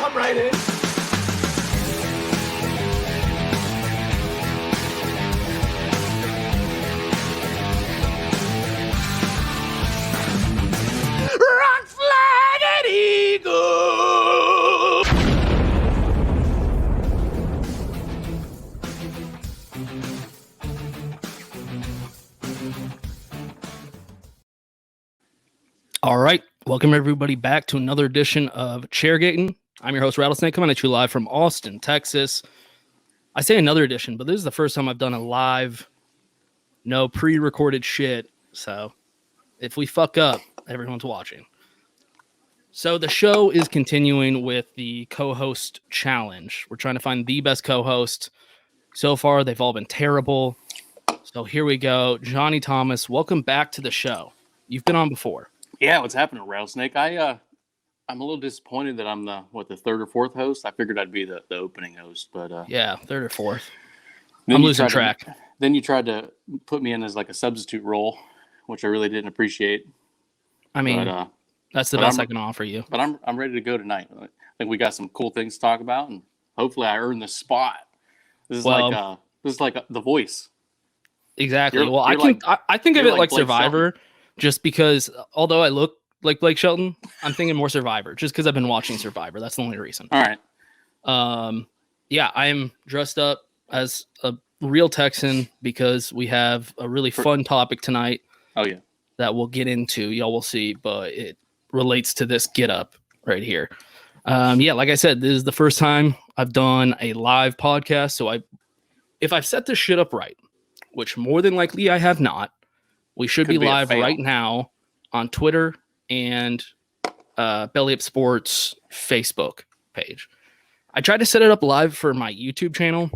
jump right in. Rock, flag, and eagle. All right. Welcome, everybody, back to another edition of Chairgatin. I'm your host, Rattlesnake, coming at you live from Austin, Texas. I say another edition, but this is the first time I've done a live, no pre-recorded shit. So if we fuck up, everyone's watching. So the show is continuing with the co-host challenge. We're trying to find the best co-host. So far, they've all been terrible. So here we go. Johnny Thomas, welcome back to the show. You've been on before. Yeah, what's happening, Rattlesnake? I'm a little disappointed that I'm the third or fourth host. I figured I'd be the opening host, but yeah, third or fourth. I'm losing track. Then you tried to put me in as like a substitute role, which I really didn't appreciate. I mean, that's the best I can offer you. But I'm ready to go tonight. I think we got some cool things to talk about, and hopefully I earn the spot. This is like The Voice. Exactly. I think of it like Survivor. Just because, although I look like Blake Shelton, I'm thinking more Survivor. Just because I've been watching Survivor, that's the only reason. All right. Yeah, I'm dressed up as a real Texan because we have a really fun topic tonight. Oh yeah. That we'll get into. Y'all will see, but it relates to this get up right here. Yeah, like I said, this is the first time I've done a live podcast. So if I've set this shit up right, which more than likely I have not. We should be live right now on Twitter and Belly Up Sports Facebook page. I tried to set it up live for my YouTube channel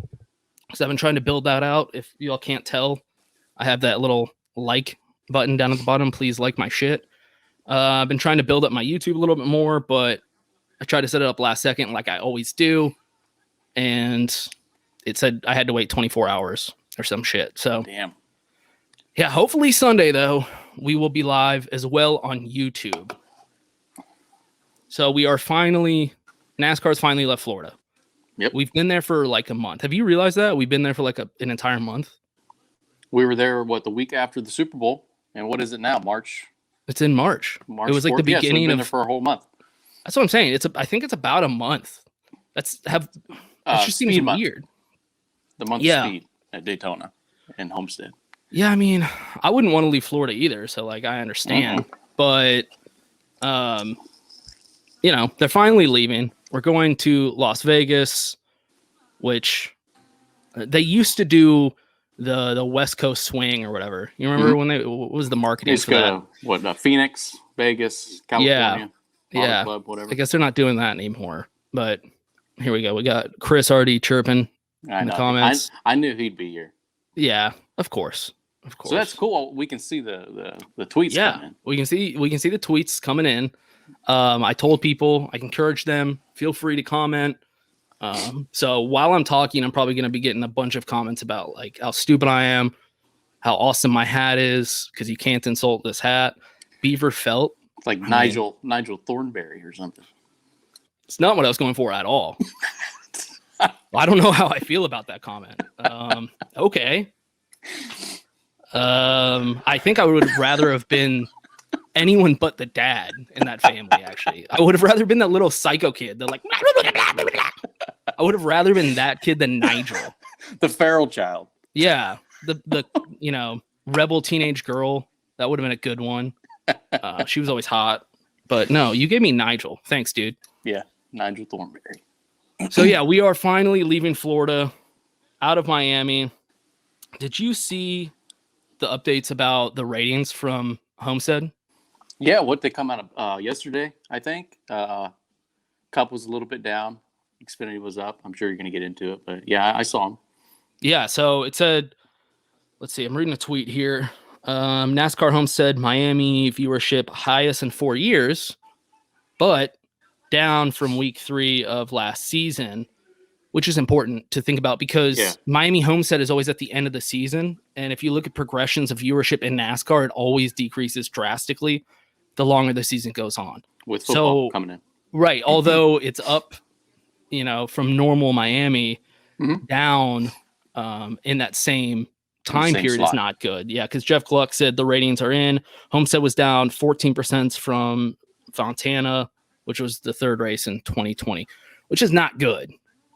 because I've been trying to build that out. If y'all can't tell, I have that little like button down at the bottom. Please like my shit. I've been trying to build up my YouTube a little bit more, but I tried to set it up last second like I always do. And it said I had to wait 24 hours or some shit. So damn. Yeah, hopefully Sunday, though, we will be live as well on YouTube. So we are NASCAR's finally left Florida. Yep. We've been there for like a month. Have you realized that? We've been there for like an entire month. We were there, the week after the Super Bowl? And what is it now, March? It's in March. It was like 4th? the beginning so we've been there for a whole month. That's what I'm saying. I think it's about a month. That just seems weird. The month of speed at Daytona and Homestead. Yeah, I mean, I wouldn't want to leave Florida either, so like I understand. But they're finally leaving. We're going to Las Vegas, which they used to do the West Coast swing or whatever. You remember when what was the marketing for that? Phoenix, Vegas, California, yeah. Club, whatever. I guess they're not doing that anymore. But here we go. We got Chris already chirping in the comments. I knew he'd be here. Yeah, of course. Of course. So that's cool. We can see the tweets coming in. We can see the tweets coming in. I told people, I encourage them, feel free to comment. So while I'm talking, I'm probably going to be getting a bunch of comments about like how stupid I am, how awesome my hat is, because you can't insult this hat. Beaver felt. It's like Nigel Thornberry or something. It's not what I was going for at all. I don't know how I feel about that comment. Okay. I think I would have rather have been anyone but the dad in that family, actually. I would have rather been that little psycho kid. They're like, I would have rather been that kid than Nigel. The feral child. Yeah. The rebel teenage girl. That would have been a good one. She was always hot. But no, you gave me Nigel. Thanks, dude. Yeah, Nigel Thornberry. So yeah, we are finally leaving Florida out of Miami. Did you see the updates about the ratings from Homestead? Yeah, what they come out of yesterday, I think. Cup was a little bit down. Xfinity was up. I'm sure you're going to get into it, but yeah, I saw them. Yeah, so it said, let's see, I'm reading a tweet here. NASCAR Homestead Miami viewership highest in 4 years, but down from week 3 of last season, which is important to think about because Miami Homestead is always at the end of the season. And if you look at progressions of viewership in NASCAR, it always decreases drastically the longer the season goes on. With football coming in. Right. Although it's up from normal Miami Mhm. down in that same time period slot. is not good. Yeah, because Jeff Gluck said the ratings are in. Homestead was down 14% from Fontana, which was the third race in 2020, which is not good.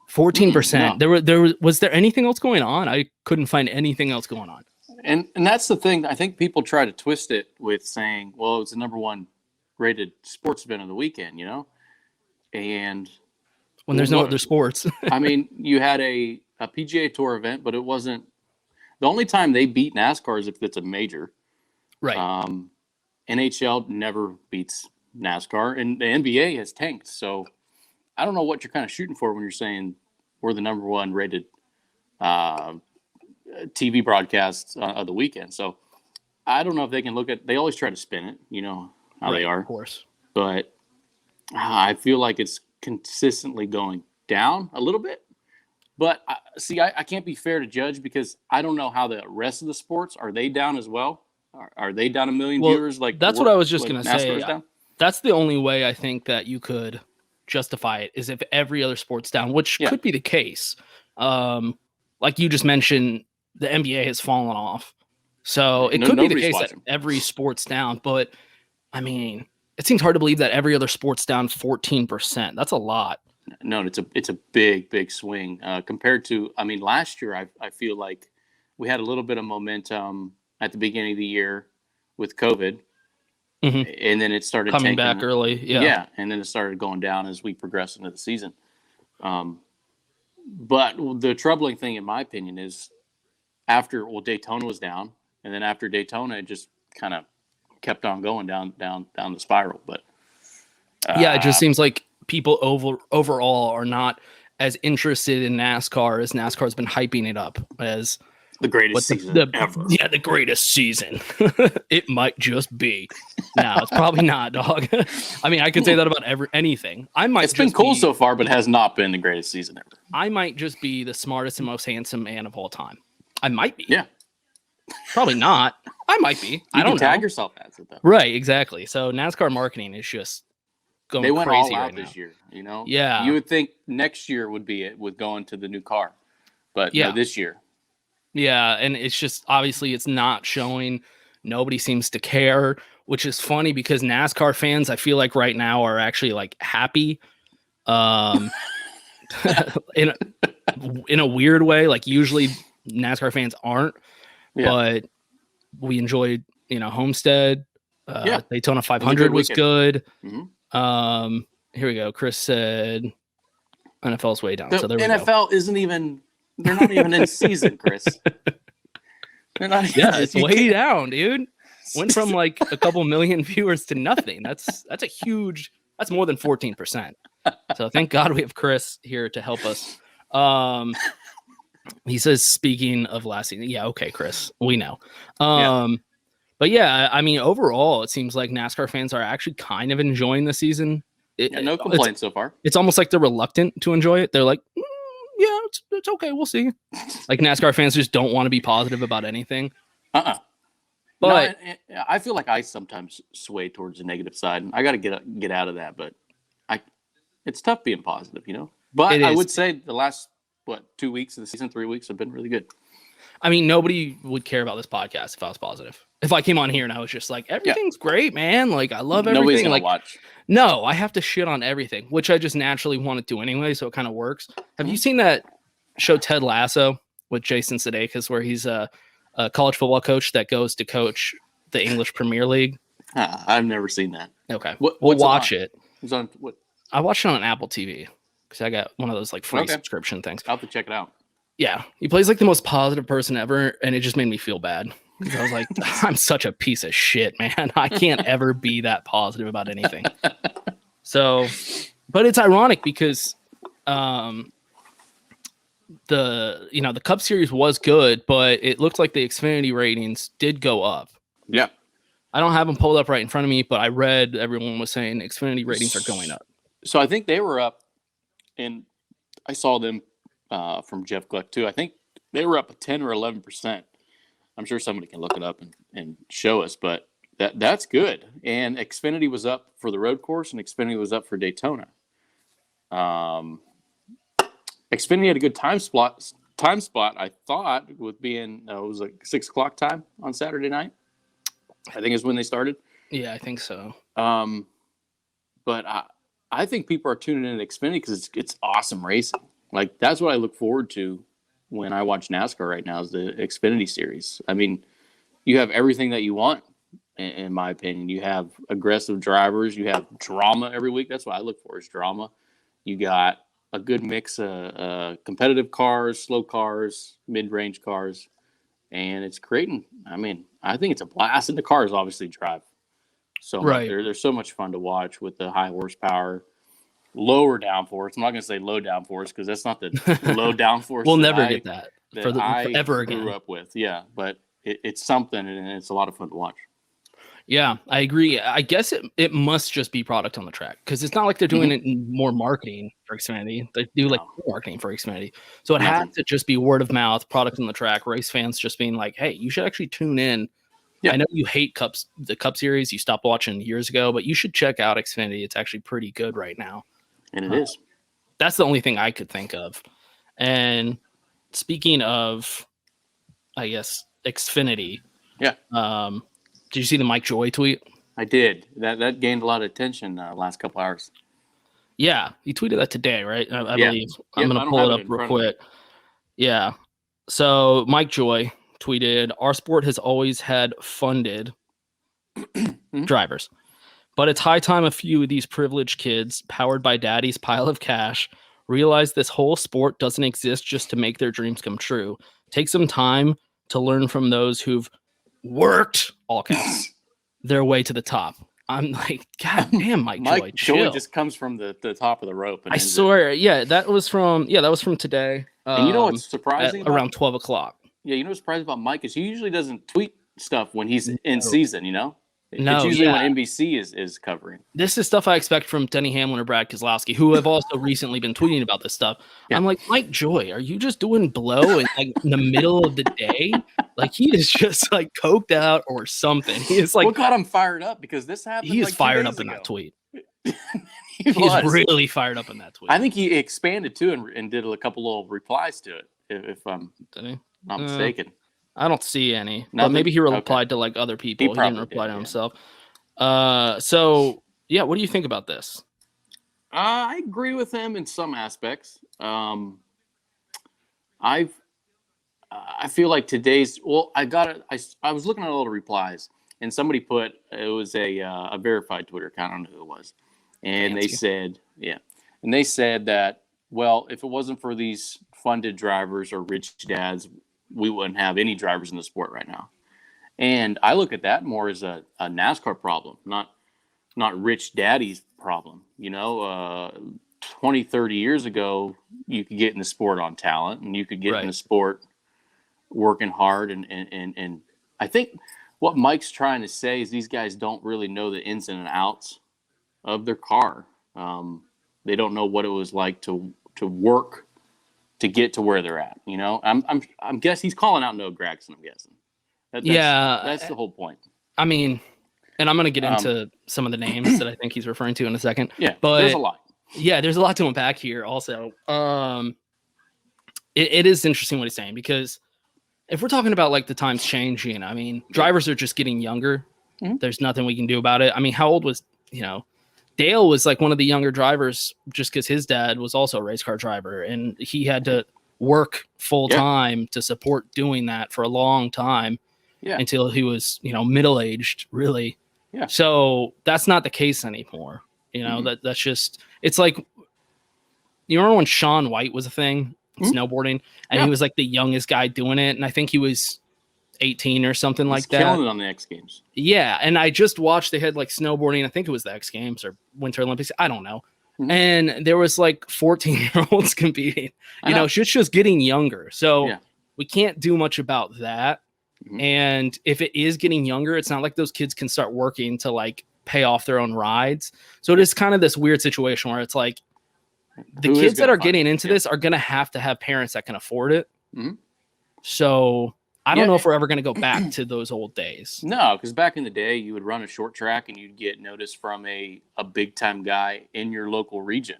14%. No. Was there anything else going on? I couldn't find anything else going on. And that's the thing. I think people try to twist it with saying, well, it's the number one rated sports event of the weekend, and When there's no other sports. I mean, you had a PGA Tour event, but it wasn't the only time they beat NASCAR is if it's a major. Right. NHL never beats NASCAR, and the NBA has tanked. So I don't know what you're kind of shooting for when you're saying we're the number one rated TV broadcast of the weekend. So I don't know if they can look at. They always try to spin it, how they are, of course. But I feel like it's consistently going down a little bit. But I can't be fair to judge because I don't know how the rest of the sports are. They down as well? Are they down a million viewers? Like that's what I was just going to say. Down? That's the only way I think that you could justify it is if every other sport's down, which could be the case. Like you just mentioned, the NBA has fallen off, so it could be the case that every sport's down. But I mean, it seems hard to believe that every other sport's down 14%. That's a lot. No, it's a big swing compared to. I mean, last year I feel like we had a little bit of momentum at the beginning of the year with COVID, and then it started coming back early. Yeah, and then it started going down as we progressed into the season. But the troubling thing, in my opinion, is Daytona was down, and then after Daytona, it just kind of kept on going down the spiral. But it just seems like people overall are not as interested in NASCAR as NASCAR's been hyping it up as the greatest season ever. Yeah, the greatest season. It might just be. No, it's probably not, dog. I mean, I could say that about anything. It's been cool so far, but has not been the greatest season ever. I might just be the smartest and most handsome man of all time. I might be. Yeah. Probably not. I might be. I don't know. Tag yourself as it though. Right, exactly. So NASCAR marketing is just going crazy. They went all out right this year, Yeah. You would think next year would be it with going to the new car. But no, this year. Yeah, and it's just obviously it's not showing. Nobody seems to care, which is funny because NASCAR fans, I feel like right now are actually like happy. In a weird way. Like usually NASCAR fans aren't, but we enjoyed, Homestead. Daytona 500 was good. Mm-hmm. Here we go. Chris said NFL's way down. So there we go. NFL isn't even. They're not even in season, Chris. They're not. It's way down, dude. Went from like a couple million viewers to nothing. That's a huge. That's more than 14%. So thank God we have Chris here to help us. He says, speaking of last season, okay, Chris, we know. But I mean, overall, it seems like NASCAR fans are actually kind of enjoying the season. No complaints so far. It's almost like they're reluctant to enjoy it. They're like, it's okay. We'll see. Like NASCAR fans just don't want to be positive about anything. But no, I feel like I sometimes sway towards the negative side. I got to get out of that. But it's tough being positive, But I would say the last 2 weeks of the season, 3 weeks have been really good. I mean, nobody would care about this podcast if I was positive. If I came on here and I was just like, everything's great, man. Like, I love everything. Nobody's gonna watch. No, I have to shit on everything, which I just naturally want to do anyway, so it kind of works. Have you seen that show Ted Lasso with Jason Sudeikis, where he's a college football coach that goes to coach the English Premier League? I've never seen that. Okay, we'll watch it. It's on what? I watched it on Apple TV because I got one of those like free subscription things. I'll have to check it out. Yeah, he plays like the most positive person ever, and it just made me feel bad. I was like, I'm such a piece of shit, man. I can't ever be that positive about anything. So, but it's ironic because the Cup Series was good, but it looked like the Xfinity ratings did go up. Yeah. I don't have them pulled up right in front of me, but I read everyone was saying Xfinity ratings are going up. So I think they were up, and I saw them from Jeff Gluck too. I think they were up 10 or 11%. I'm sure somebody can look it up and show us, but that's good. And Xfinity was up for the road course, and Xfinity was up for Daytona. Xfinity had a good time spot. I thought with being it was like 6:00 time on Saturday night. I think is when they started. Yeah, I think so. But I think people are tuning in to Xfinity because it's awesome racing. Like that's what I look forward to when I watch NASCAR right now is the Xfinity series. I mean, you have everything that you want, in my opinion. You have aggressive drivers. You have drama every week. That's what I look for is drama. You got a good mix of competitive cars, slow cars, mid-range cars, and it's creating. I mean, I think it's a blast, and the cars obviously drive so much. Right. They're so much fun to watch with the high horsepower, lower downforce. I'm not going to say low downforce because that's not the low downforce. We'll never get that I ever again. grew up with. Yeah, but it's something, and it's a lot of fun to watch. Yeah, I agree. I guess it must just be product on the track because it's not like they're doing it in more marketing for Xfinity. They do like marketing for Xfinity. So it has to just be word of mouth, product on the track, race fans just being like, hey, you should actually tune in. Yeah. I know you hate the Cup Series. You stopped watching years ago, but you should check out Xfinity. It's actually pretty good right now. And it is. That's the only thing I could think of. And speaking of, I guess, Xfinity. Yeah. Did you see the Mike Joy tweet? I did. That gained a lot of attention last couple hours. Yeah, he tweeted that today, right? I believe. I'm going to pull it up real quick. Yeah. So Mike Joy tweeted, "Our sport has always had funded drivers, but it's high time a few of these privileged kids, powered by daddy's pile of cash, realize this whole sport doesn't exist just to make their dreams come true. Take some time to learn from those who've worked all caps their way to the top." I'm like, God damn, Mike Joy, chill. Just comes from the top of the rope. And I swear, that was from today. And you know what's surprising? Around 12 o'clock. Yeah, you know what's surprising about Mike is he usually doesn't tweet stuff when he's in season, you know? No, it's usually when NBC is covering. This is stuff I expect from Denny Hamlin or Brad Keselowski, who have also recently been tweeting about this stuff. Yeah. I'm like, Mike Joy, are you just doing blow in the middle of the day? Like he is just like coked out or something. He is like, what got him fired up? Because this happened. He is fired up in that tweet. He's really fired up in that tweet. I think he expanded too and did a couple little replies to it. If I'm not mistaken. I don't see any. But maybe he replied to like other people. He didn't reply to himself. So yeah, what do you think about this? I agree with him in some aspects. I feel like today's I was looking at all the replies and somebody put it was a verified Twitter account. I don't know who it was, and they said that if it wasn't for these funded drivers or rich dads, we wouldn't have any drivers in the sport right now. And I look at that more as a NASCAR problem, not rich daddy's problem. 20, 30 years ago, you could get in the sport on talent and you could get in the sport working hard. And I think what Mike's trying to say is these guys don't really know the ins and outs of their car. They don't know what it was like to work to get to where they're at. I'm guessing he's calling out Noah Gragson. I'm guessing. That's the whole point. I mean, and I'm going to get into some of the names that I think he's referring to in a second. Yeah, but there's a lot. Yeah, there's a lot to unpack here. Also, it is interesting what he's saying because if we're talking about like the times changing, I mean, drivers are just getting younger. Mm-hmm. There's nothing we can do about it. I mean, how old was Dale was like one of the younger drivers just because his dad was also a race car driver and he had to work full time to support doing that for a long time until he was, middle-aged really. Yeah. So that's not the case anymore. That's just, it's like, you remember when Shaun White was a thing in snowboarding and he was like the youngest guy doing it. And I think he was 18 or something like that. Killing it on the X Games. Yeah, and I just watched. They had like snowboarding. I think it was the X Games or Winter Olympics. I don't know. Mm-hmm. And there was like 14-year-olds competing. It's just getting younger. So we can't do much about that. Mm-hmm. And if it is getting younger, it's not like those kids can start working to like pay off their own rides. So it is kind of this weird situation where it's like the kids that are getting into this are going to have parents that can afford it. Mm-hmm. So I don't know if we're ever going to go back to those old days. No, because back in the day, you would run a short track and you'd get notice from a big-time guy in your local region.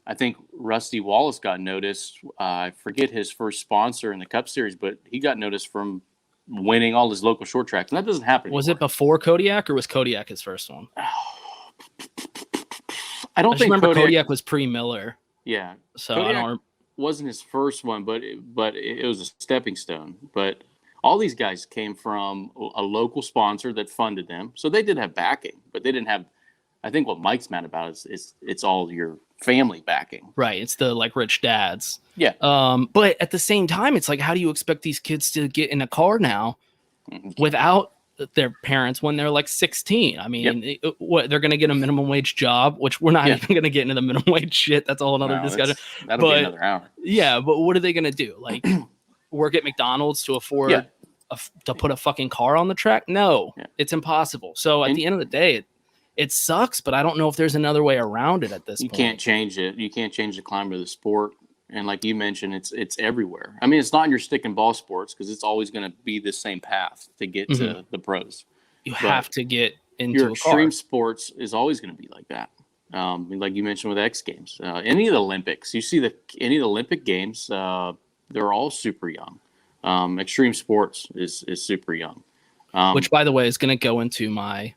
I think Rusty Wallace got noticed. I forget his first sponsor in the Cup Series, but he got noticed from winning all his local short tracks, and that doesn't happen Was anymore. it before Kodiak, or was Kodiak his first one? I don't I just think remember Kodiak was pre-Miller. Yeah, So Kodiak I don't. wasn't his first one, but it was a stepping stone. But all these guys came from a local sponsor that funded them, so they did have backing, but they didn't have. I think what Mike's mad about is it's all your family backing. Right. It's the like rich dads. Yeah. But at the same time, it's like, how do you expect these kids to get in a car now without their parents when they're like 16? I mean, what they're going to get a minimum wage job, which we're not even going to get into the minimum wage shit. That's a whole other discussion. That'll be another hour. Yeah. But what are they going to do? Like work at McDonald's to afford to put a fucking car on the track? No, it's impossible. So at the end of the day, it sucks, but I don't know if there's another way around it at this point. You can't change it. You can't change the climate of the sport. And like you mentioned, it's everywhere. I mean, it's not in your stick and ball sports because it's always going to be the same path to get to the pros. You have to get into your a car. extreme sports is always going to be like that. Like you mentioned with X Games, any of the Olympics, you see any of the Olympic games, they're all super young. Extreme sports is super young. Which, by the way, is going to go into my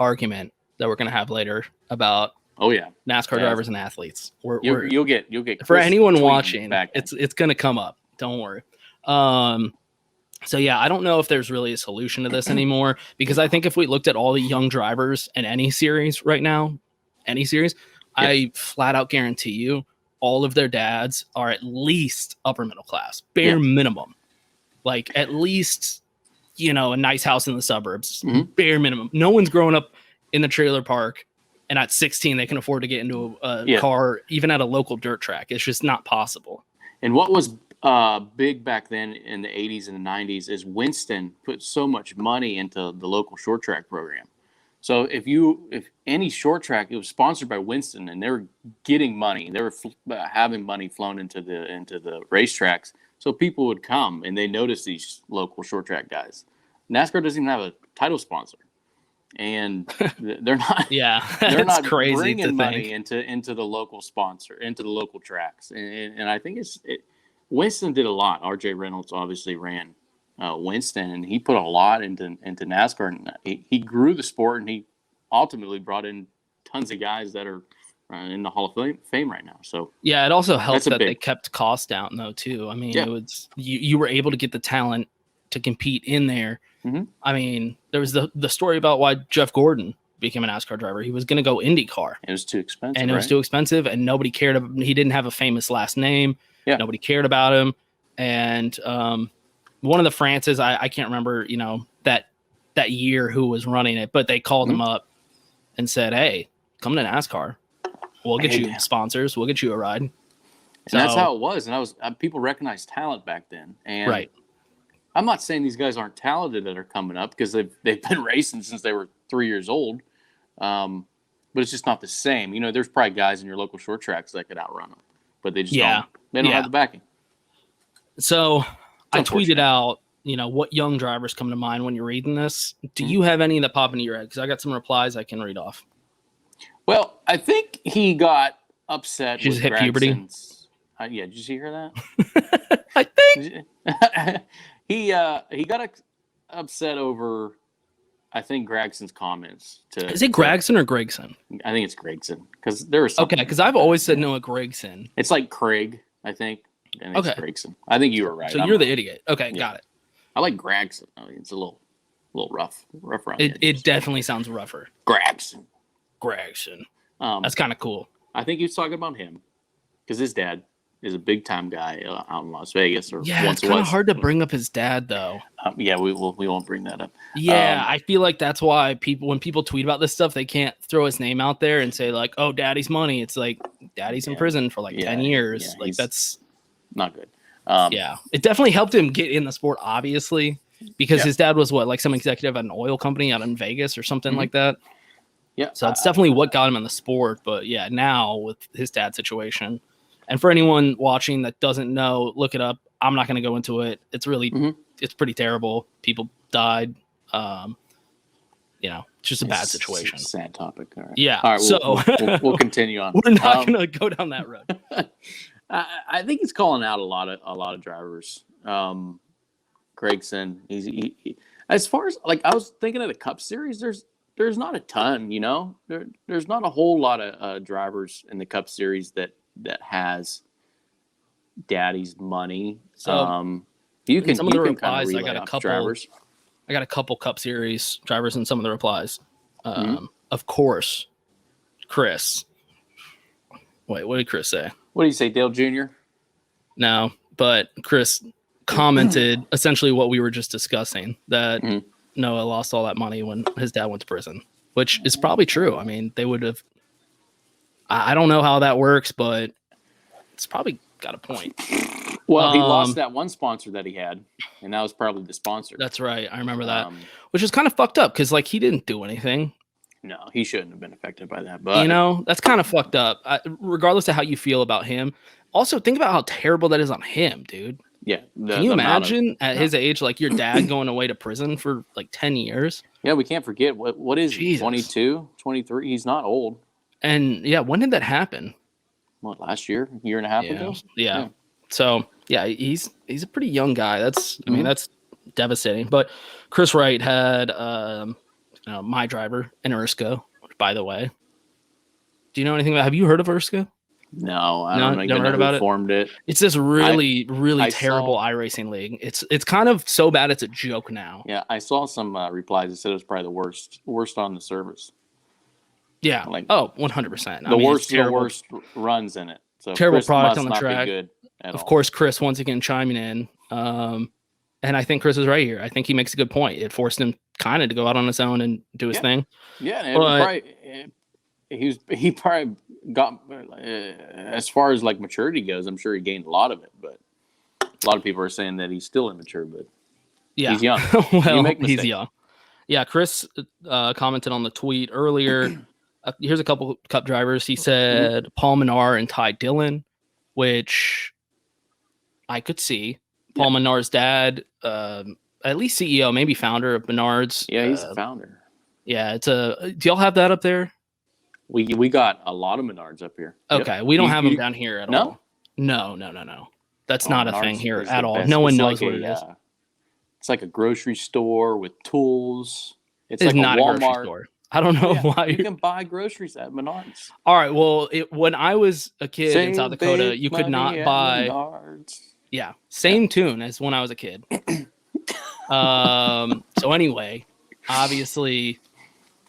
argument that we're going to have later about NASCAR drivers and athletes. You'll get for anyone watching, back it's going to come up. Don't worry. So yeah, I don't know if there's really a solution to this anymore, because I think if we looked at all the young drivers in any series right now, I flat out guarantee you all of their dads are at least upper middle class, bare minimum, like at least, a nice house in the suburbs, bare minimum. No one's growing up in the trailer park and at 16 they can afford to get into a car even at a local dirt track. It's just not possible. And what was big back then in the 80s and the 90s is Winston put so much money into the local short track program. So if any short track, it was sponsored by Winston, and they were getting money. They were having money flown into the racetracks, so people would come and they noticed these local short track guys. NASCAR doesn't even have a title sponsor, and they're not. They're not crazy bringing money into the local sponsor, into the local tracks, and I think Winston did a lot. R.J. Reynolds obviously ran Winston, and he put a lot into NASCAR, and he grew the sport, and he ultimately brought in tons of guys that are in the Hall of Fame right now. So it also helped that they kept costs down though too. I mean, it was you were able to get the talent to compete in there. I mean, there was the story about why Jeff Gordon became a NASCAR driver. He was going to go IndyCar. It was too expensive, and it was too expensive, and nobody cared. He didn't have a famous last name. Nobody cared about him, and one of the Frances, I can't remember, that year who was running it, but they called him up and said, "Hey, come to NASCAR. We'll get you sponsors. We'll get you a ride." And that's how it was. And people recognized talent back then. And I'm not saying these guys aren't talented that are coming up, because they've been racing since they were 3 years old. But it's just not the same. There's probably guys in your local short tracks that could outrun them, but they just don't. They don't have the backing. So I tweeted out, what young drivers come to mind when you're reading this. Do you have any that pop into your head? Because I got some replies I can read off. Well, I think he got upset. She's hit puberty. Did you hear that? I think he got upset over, I think, Gregson's comments. Is it Gregson or Gregson? I think it's Gregson, because there was something. Okay, because I've always said Noah Gregson. It's like Craig, I think. And it's Gregson. I think you were right. So you're the idiot. Okay, got it. I like Gregson. I mean, it's a little rough around. It definitely sounds rougher. Gregson. That's kind of cool. I think he was talking about him because his dad is a big time guy out in Las Vegas. It's kind of hard to bring up his dad though. We won't bring that up. I feel like that's why when people tweet about this stuff, they can't throw his name out there and say like, "Oh, daddy's money." It's like daddy's in prison for like 10 years. Like that's not good. It definitely helped him get in the sport, obviously, because his dad was like some executive at an oil company out in Vegas or something like that. Yeah. So it's definitely what got him in the sport. But now with his dad's situation, and for anyone watching that doesn't know, look it up. I'm not going to go into it. It's really, it's pretty terrible. People died. it's just a bad situation. Sad topic. All right. Yeah. All right. So We'll continue on. We're not going to go down that road. I think he's calling out a lot of drivers. Gregson. He as far as I was thinking of the Cup Series, there's not a ton. There's not a whole lot of drivers in the Cup Series that has daddy's money. So you can some of the kind replies. of I got a couple drivers. I got a couple Cup Series drivers in some of the replies. Of course, Chris. Wait, what did Chris say? What do you say, Dale Jr.? No, but Chris commented essentially what we were just discussing, that Noah lost all that money when his dad went to prison, which is probably true. I mean, they would have. I don't know how that works, but it's probably got a point. Well, he lost that one sponsor that he had, and that was probably the sponsor. That's right. I remember that, which is kind of fucked up because he didn't do anything. No, he shouldn't have been affected by that. But that's kind of fucked up. Regardless of how you feel about him, also think about how terrible that is on him, dude. Yeah. Can you imagine at his age, your dad going away to prison for 10 years? Yeah, we can't forget what is he? 22, 23? He's not old. And yeah, when did that happen? What, last year? A year and a half ago? Yeah. So yeah, he's a pretty young guy. That's that's devastating. But Chris Wright had my driver in ERSCA, by the way. Do you know anything about? Have you heard of ERSCA? No, I don't even know who formed it. It's this really terrible iRacing league. It's kind of so bad it's a joke now. Yeah, I saw some replies that said it was probably the worst on the service. Yeah. 100%. The worst runs in it. So terrible Chris product on the must not be track. Good at all. Course, Chris once again chiming in. And I think Chris is right here. I think he makes a good point. It forced him kind of to go out on his own and do his thing. Yeah, and he probably got as far as maturity goes. I'm sure he gained a lot of it, but a lot of people are saying that he's still immature. But he's young. Well, he's young. Yeah, Chris commented on the tweet earlier. Here's a couple Cup drivers. He said Paul Menard and Ty Dillon, which I could see. Paul Menard's dad, at least CEO, maybe founder of Menard's. Yeah, he's a founder. Yeah, do y'all have that up there? We got a lot of Menards up here. Okay, we don't have them down here at all. No. That's not a thing here at all. No one knows what it is. It's like a grocery store with tools. It's not a Walmart. Grocery store. I don't know why. You can buy groceries at Menards. All right, well, when I was a kid in South Dakota, you could not buy Menards. Yeah, same tune as when I was a kid. So anyway, obviously,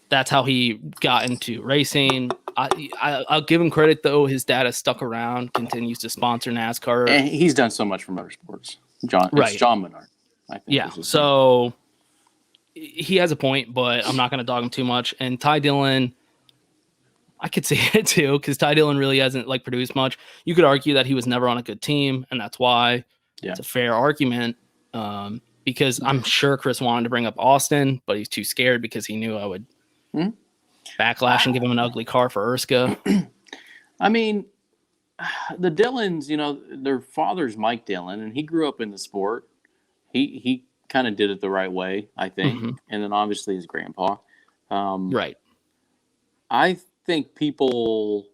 that's how he got into racing. I'll give him credit, though. His dad has stuck around, continues to sponsor NASCAR. And he's done so much for motorsports. It's John Menard, I think. Yeah, so he has a point, but I'm not going to dog him too much. And Ty Dillon, I could see it too, because Ty Dillon really hasn't produced much. You could argue that he was never on a good team, and that's why. Yeah. It's a fair argument. Because I'm sure Chris wanted to bring up Austin, but he's too scared because he knew I would backlash and give him an ugly car for ERSCA. I mean, the Dillons, their father's Mike Dillon, and he grew up in the sport. He kind of did it the right way, I think. And then obviously his grandpa. Right. I think people,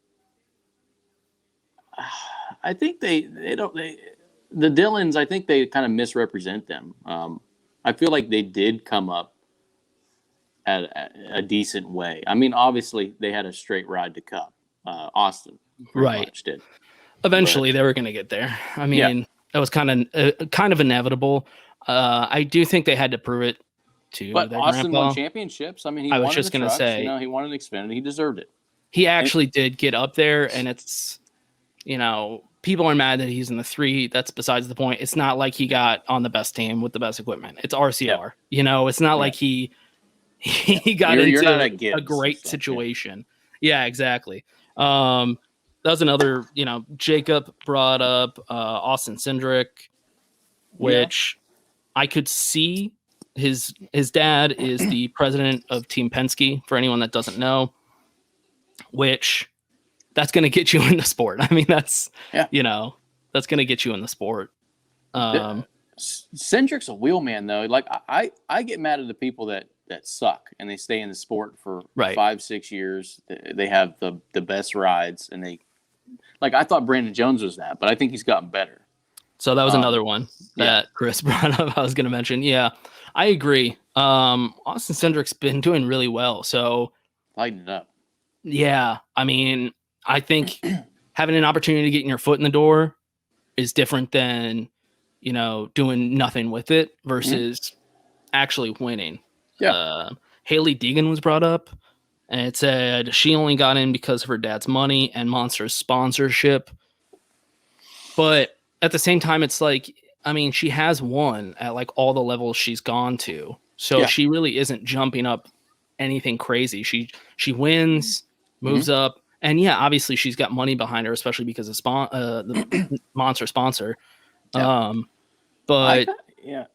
I think the Dillons, I think they kind of misrepresent them. I feel like they did come up at a decent way. I mean, obviously they had a straight ride to Cup. Austin much did. Eventually they were going to get there. I mean, that was kind of inevitable. I do think they had to prove it to But their Austin grandpa. won championships. I mean, I was just going to say, he won an Xfinity. He deserved it. He actually did get up there, and it's, people are mad that he's in the 3. That's besides the point. It's not like he got on the best team with the best equipment. It's RCR. It's not like he got into a great situation. Yeah, exactly. That was another, Jacob brought up Austin Cindric, which I could see. His dad is the president of Team Penske, for anyone that doesn't know, which that's going to get you in the sport. I mean, that's going to get you in the sport. Cindric's a wheelman, though. I get mad at the people that that suck, and they stay in the sport for Right. 5-6 years. They have the best rides, and they like. I thought Brandon Jones was that, but I think he's gotten better. So that was another one that Chris brought up. I was going to mention. Yeah, I agree. Austin Cindric's been doing really well. So Lighten it up. yeah, I mean, I think having an opportunity to get your foot in the door is different than, doing nothing with it versus actually winning. Yeah. Haley Deegan was brought up, and it said she only got in because of her dad's money and Monster's sponsorship. But at the same time, it's like, I mean, she has won at like all the levels she's gone to. So she really isn't jumping up anything crazy. She wins, moves up, and yeah, obviously she's got money behind her, especially because of the Monster sponsor. Yeah. But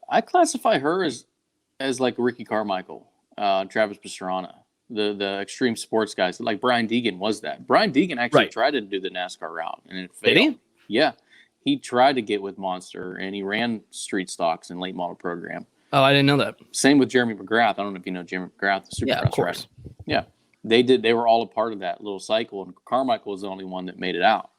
I classify her as like Ricky Carmichael, Travis Pastrana, the extreme sports guys. Like Brian Deegan was that. Brian Deegan actually tried to do the NASCAR route, and it failed. Did he? Yeah, he tried to get with Monster, and he ran street stocks and late model program. Oh, I didn't know that. Same with Jeremy McGrath. I don't know if you know Jeremy McGrath, the Supercross of course. rider. Yeah, they did. They were all a part of that little cycle, and Carmichael was the only one that made it out.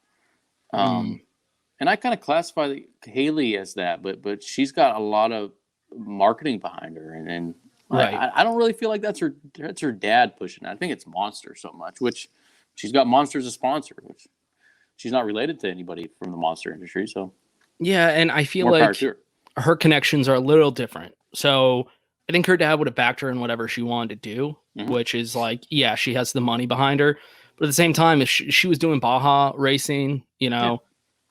And I kind of classify Haley as that, but she's got a lot of marketing behind her, and I don't really feel like that's her dad pushing. I think it's Monster so much, which she's got Monster as a sponsor, which she's not related to anybody from the Monster industry. So yeah, and I feel like her connections are a little different. So I think her dad would have backed her in whatever she wanted to do, which is like, yeah, she has the money behind her, but at the same time, if she was doing Baja racing,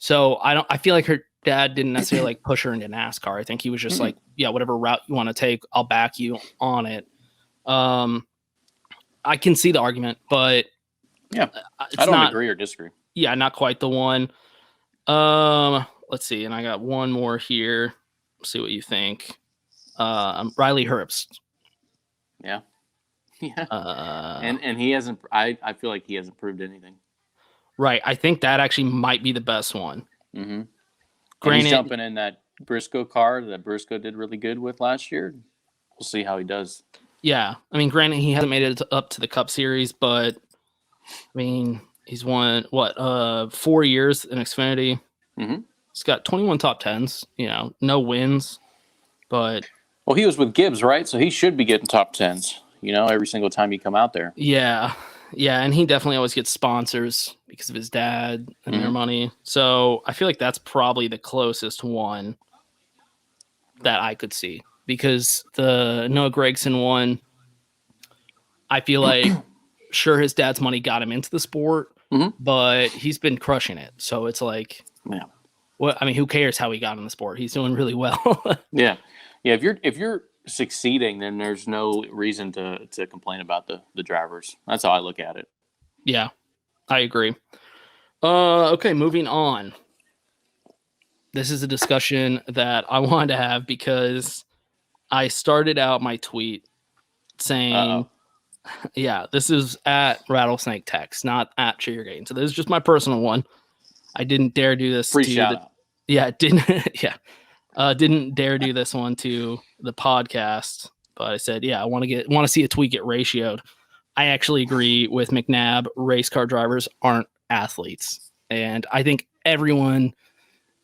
so I feel like her dad didn't necessarily like push her into NASCAR. I think he was just like, yeah, whatever route you want to take, I'll back you on it. I can see the argument, but yeah, I don't agree or disagree. Yeah, not quite the one. Let's see, and I got one more here. See what you think. Riley Herbst. Yeah. And he hasn't. I feel like he hasn't proved anything. Right. I think that actually might be the best one. Mm-hmm. Granted, he's jumping in that Briscoe car that Briscoe did really good with last year. We'll see how he does. Yeah. I mean, granted, he hasn't made it up to the Cup Series, but I mean, he's won 4 years in Xfinity. Mm-hmm. He's got 21 top 10s, no wins, but. Well, he was with Gibbs, right? So he should be getting top 10s, every single time you come out there. Yeah. Yeah, and he definitely always gets sponsors because of his dad and their money. So I feel like that's probably the closest one that I could see, because the Noah Gragson one, I feel like sure his dad's money got him into the sport, but he's been crushing it. So it's like, who cares how he got in the sport? He's doing really well. Yeah. If you're succeeding, then there's no reason to complain about the drivers. That's how I look at it. Yeah, I agree. Okay, moving on. This is a discussion that I wanted to have because I started out my tweet saying, this is at Rattlesnake Text, not at Chairgatin. So this is just my personal one. I didn't dare do this. Free shout out. Didn't dare do this one to the podcast, but I said, I want to see a tweet get ratioed. I actually agree with McNabb. Race car drivers aren't athletes, and I think everyone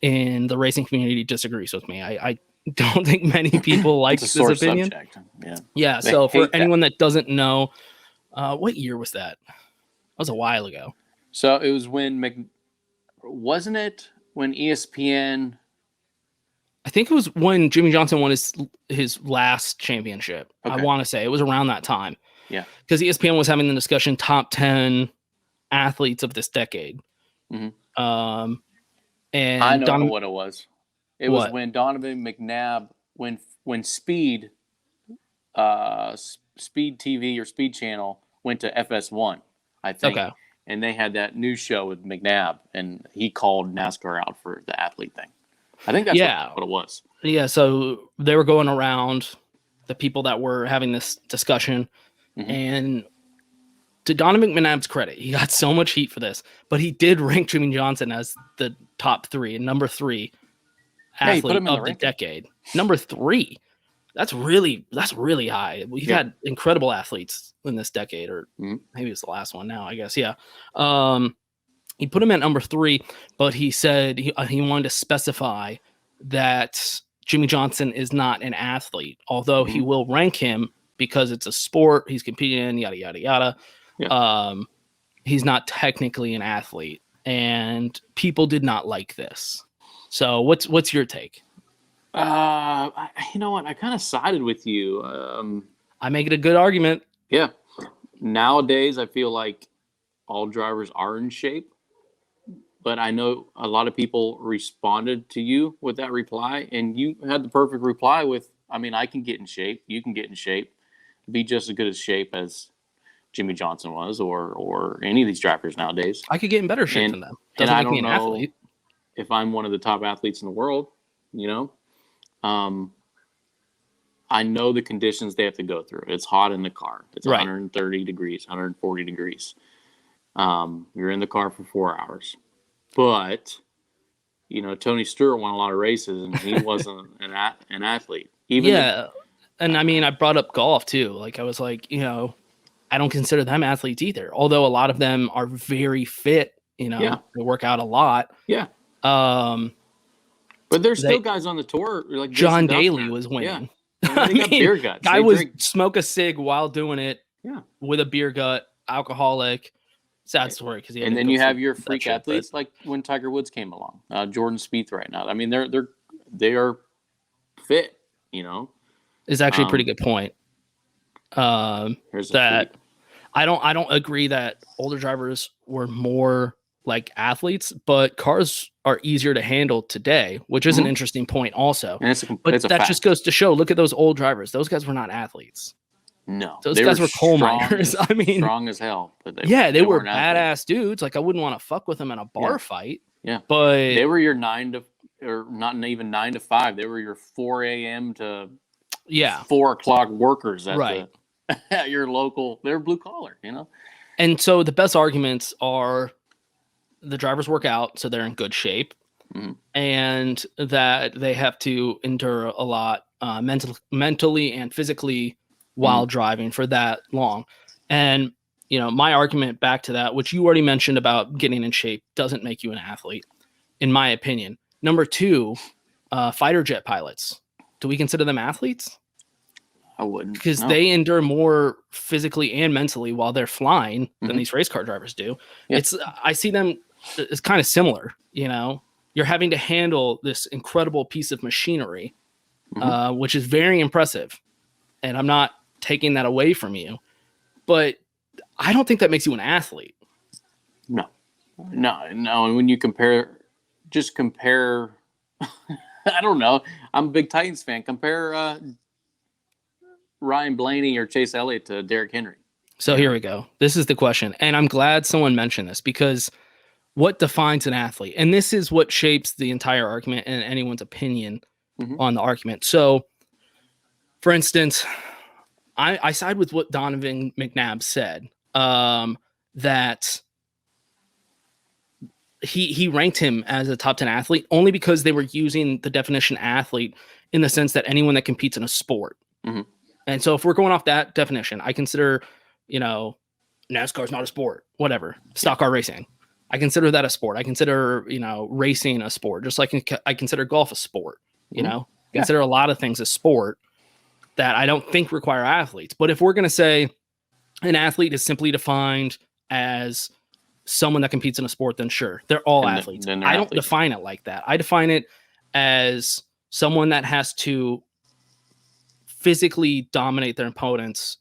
in the racing community disagrees with me. I don't think many people like this opinion. Subject. Yeah. So for anyone that doesn't know, what year was that? That was a while ago. So it was when wasn't it when ESPN? I think it was when Jimmy Johnson won his last championship. Okay. I want to say it was around that time. Yeah. Because ESPN was having the discussion top 10 athletes of this decade. Mm-hmm. And I know what it was. It was when Donovan McNabb, when Speed TV or Speed Channel went to FS1, I think. Okay. And they had that news show with McNabb, and he called NASCAR out for the athlete thing. I think that's what it was. Yeah, so they were going around the people that were having this discussion, and to Donovan McNabb's credit, he got so much heat for this, but he did rank Jimmy Johnson as the top 3 and number 3 athlete of the decade. Number 3. That's really high. We've had incredible athletes in this decade, or maybe it's the last one now, I guess. Yeah. He put him at number 3, but he said he wanted to specify that Jimmy Johnson is not an athlete, although he will rank him because it's a sport he's competing in, yada, yada, yada. Yeah. He's not technically an athlete, and people did not like this. So what's your take? You know what? I kind of sided with you. I make it a good argument. Yeah. Nowadays, I feel like all drivers are in shape. But I know a lot of people responded to you with that reply, and you had the perfect reply with, I mean, I can get in shape. You can get in shape. Be just as good as shape as Jimmy Johnson was, or any of these drivers nowadays. I could get in better shape than them. Doesn't make me an athlete. If I'm one of the top athletes in the world, you know, I know the conditions they have to go through. It's hot in the car. It's 130 degrees, 140 degrees. You're in the car for 4 hours. But, you know, Tony Stewart won a lot of races, and he wasn't an athlete. And I mean, I brought up golf, too. Like, I was like, you know, I don't consider them athletes either, although a lot of them are very fit, you know, they work out a lot. Yeah. But there's still guys on the tour. Like John Daly was winning. Yeah. I mean, beer guts. Guy was smoke a cig while doing it with a beer gut, alcoholic. Sad story, because and then you have your freak athletes like when Tiger Woods came along, Jordan Spieth right now. I mean, they are fit. You know, is actually a pretty good point. That I don't agree that older drivers were more like athletes, but cars are easier to handle today, which is an interesting point also. And that just goes to show. Look at those old drivers; those guys were not athletes. No, those guys were coal miners. I mean, strong as hell. But they were badass dudes. Like, I wouldn't want to fuck with them in a bar fight. Yeah, but they were your 9 to 5. They were your 4 a.m. to 4 o'clock workers at at your local. They're blue collar, you know. And so the best arguments are the drivers work out, so they're in good shape, and that they have to endure a lot mentally and physically while driving for that long. And, you know, my argument back to that, which you already mentioned about getting in shape, doesn't make you an athlete, in my opinion. Number 2, fighter jet pilots. Do we consider them athletes? I wouldn't. Because they endure more physically and mentally while they're flying than these race car drivers do. Yeah. I see them as kind of similar, you know. You're having to handle this incredible piece of machinery, which is very impressive. And I'm not taking that away from you, but I don't think that makes you an athlete. No. And when you compare, I don't know. I'm a big Titans fan. Compare Ryan Blaney or Chase Elliott to Derrick Henry. So here we go. This is the question. And I'm glad someone mentioned this, because what defines an athlete? And this is what shapes the entire argument and anyone's opinion on the argument. So, for instance, I side with what Donovan McNabb said, that he ranked him as a top 10 athlete only because they were using the definition athlete in the sense that anyone that competes in a sport. And so if we're going off that definition, I consider, you know, NASCAR is not a sport, whatever, stock car racing. I consider that a sport. I consider, you know, racing a sport, just like I consider golf a sport, you know, consider a lot of things a sport that I don't think require athletes. But if we're going to say an athlete is simply defined as someone that competes in a sport, then sure, they're all athletes. I don't define it like that. I define it as someone that has to physically dominate their opponents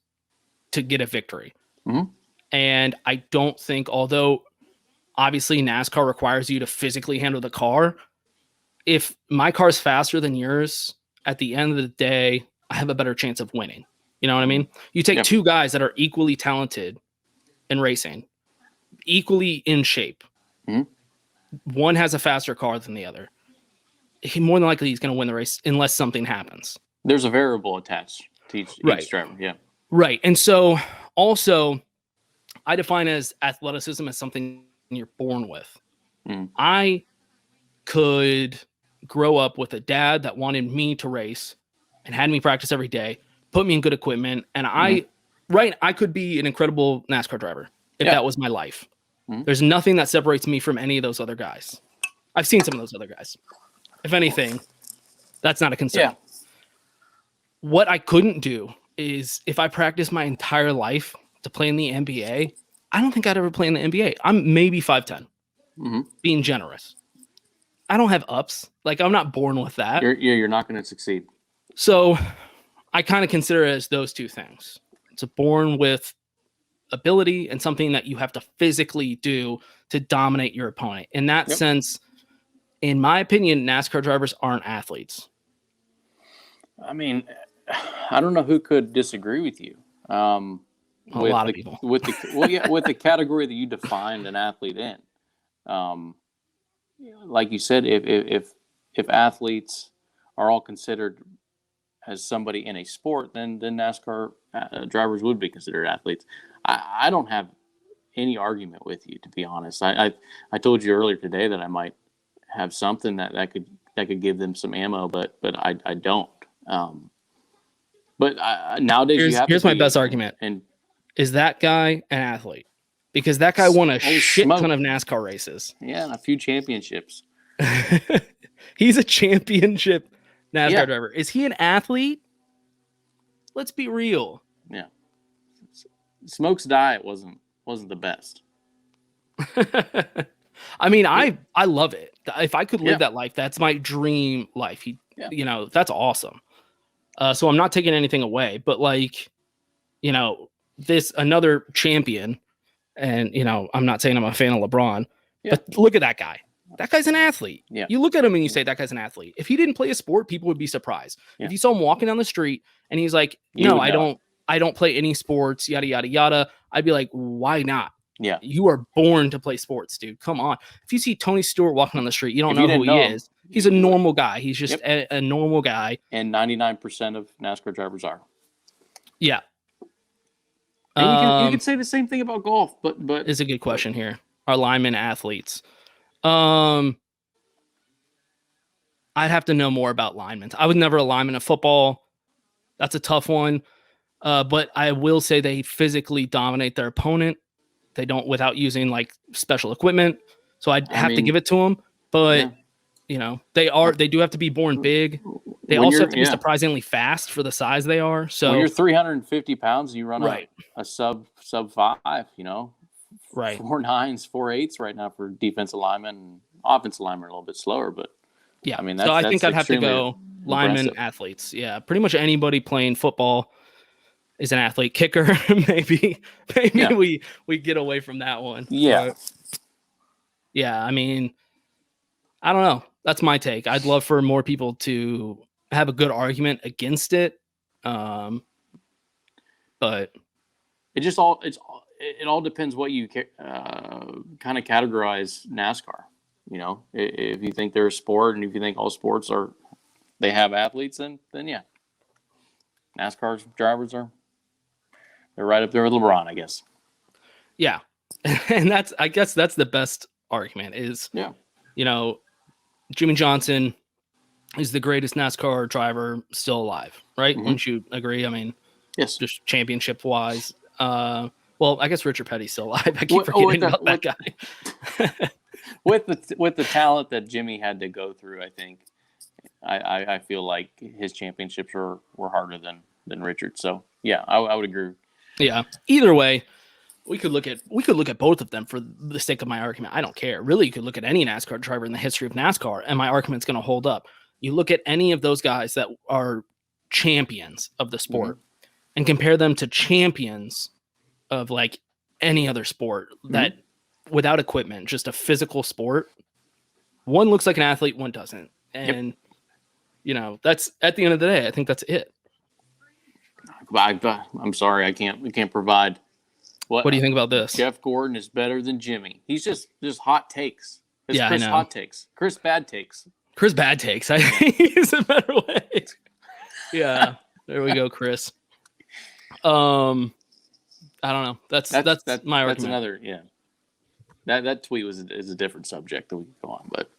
to get a victory. And I don't think, although obviously NASCAR requires you to physically handle the car, if my car's faster than yours, at the end of the day, I have a better chance of winning. You know what I mean? You take two guys that are equally talented in racing, equally in shape. One has a faster car than the other. More than likely, he's going to win the race unless something happens. There's a variable attached to each driver. Yeah. Right. And so also, I define as athleticism as something you're born with. I could grow up with a dad that wanted me to race and had me practice every day, put me in good equipment, and I could be an incredible NASCAR driver if that was my life. There's nothing that separates me from any of those other guys. I've seen some of those other guys. If anything, that's not a concern. Yeah. What I couldn't do is if I practiced my entire life to play in the NBA, I don't think I'd ever play in the NBA. I'm maybe 5'10", being generous. I don't have ups. Like, I'm not born with that. You're not going to succeed. So I kind of consider it as those two things. It's born with ability and something that you have to physically do to dominate your opponent. In that sense, in my opinion, NASCAR drivers aren't athletes. I mean, I don't know who could disagree with you. A lot of people. With the category that you defined an athlete in. Like you said, if athletes are all considered as somebody in a sport, then NASCAR drivers would be considered athletes. I don't have any argument with you, to be honest. I told you earlier today that I might have something that could give them some ammo, but I don't. But nowadays, here's my best argument. And is that guy an athlete? Because that guy won a shit ton of NASCAR races. Yeah, and a few championships. He's a championship NASCAR driver. Is he an athlete? Let's be real. Yeah. Smoke's diet wasn't the best. I mean, I love it. If I could live that life, that's my dream life. That's awesome. So I'm not taking anything away, but this another champion, and I'm not saying I'm a fan of LeBron, but look at that guy. That guy's an athlete. Yeah. You look at him and you say that guy's an athlete. If he didn't play a sport, people would be surprised. If you saw him walking down the street and he's like, "No, I don't play any sports, yada yada yada," I'd be like, "Why not?" Yeah. You are born to play sports, dude. Come on. If you see Tony Stewart walking on the street, you don't know who he is. He's a normal guy. He's just a normal guy. And 99% of NASCAR drivers are. Yeah. And you can say the same thing about golf, but it's a good question here. Are linemen athletes? I'd have to know more about linemen. I was never a lineman in football. That's a tough one. But I will say they physically dominate their opponent. They don't without using special equipment. So I have to give it to them. But they do have to be born big. They also have to be surprisingly fast for the size they are. So when you're 350 pounds, you run a sub 5, right? 4.9s, 4.8s right now for defensive linemen. Offensive linemen are a little bit slower, but yeah. I mean, so I think I'd have to go linemen athletes. Yeah, pretty much anybody playing football is an athlete. Kicker, maybe we get away from that one. Yeah. But, yeah, I mean, I don't know. That's my take. I'd love for more people to have a good argument against it. But it all depends what you kind of categorize NASCAR. If you think they're a sport and if you think all sports they have athletes, then yeah, NASCAR drivers they're right up there with LeBron, I guess. Yeah. And I guess that's the best argument is, Jimmy Johnson is the greatest NASCAR driver still alive, right? Wouldn't you agree? I mean, yes, just championship wise. Well, I guess Richard Petty's still alive. I keep forgetting about that guy. with the talent that Jimmy had to go through, I think I feel like his championships were harder than Richard. So yeah, I would agree. Yeah. Either way, we could look at both of them for the sake of my argument. I don't care. Really, you could look at any NASCAR driver in the history of NASCAR, and my argument's going to hold up. You look at any of those guys that are champions of the sport and compare them to champions of any other sport that without equipment, just a physical sport. One looks like an athlete, one doesn't. And, that's at the end of the day, I think that's it. I'm sorry. We can't provide. What do you think about this? Jeff Gordon is better than Jimmy. He's just hot takes. It's Chris hot takes. Chris bad takes. Chris bad takes. I think he's a better way. Yeah. There we go, Chris. I don't know. That's my argument. That's another, That tweet is a different subject that we can go on, but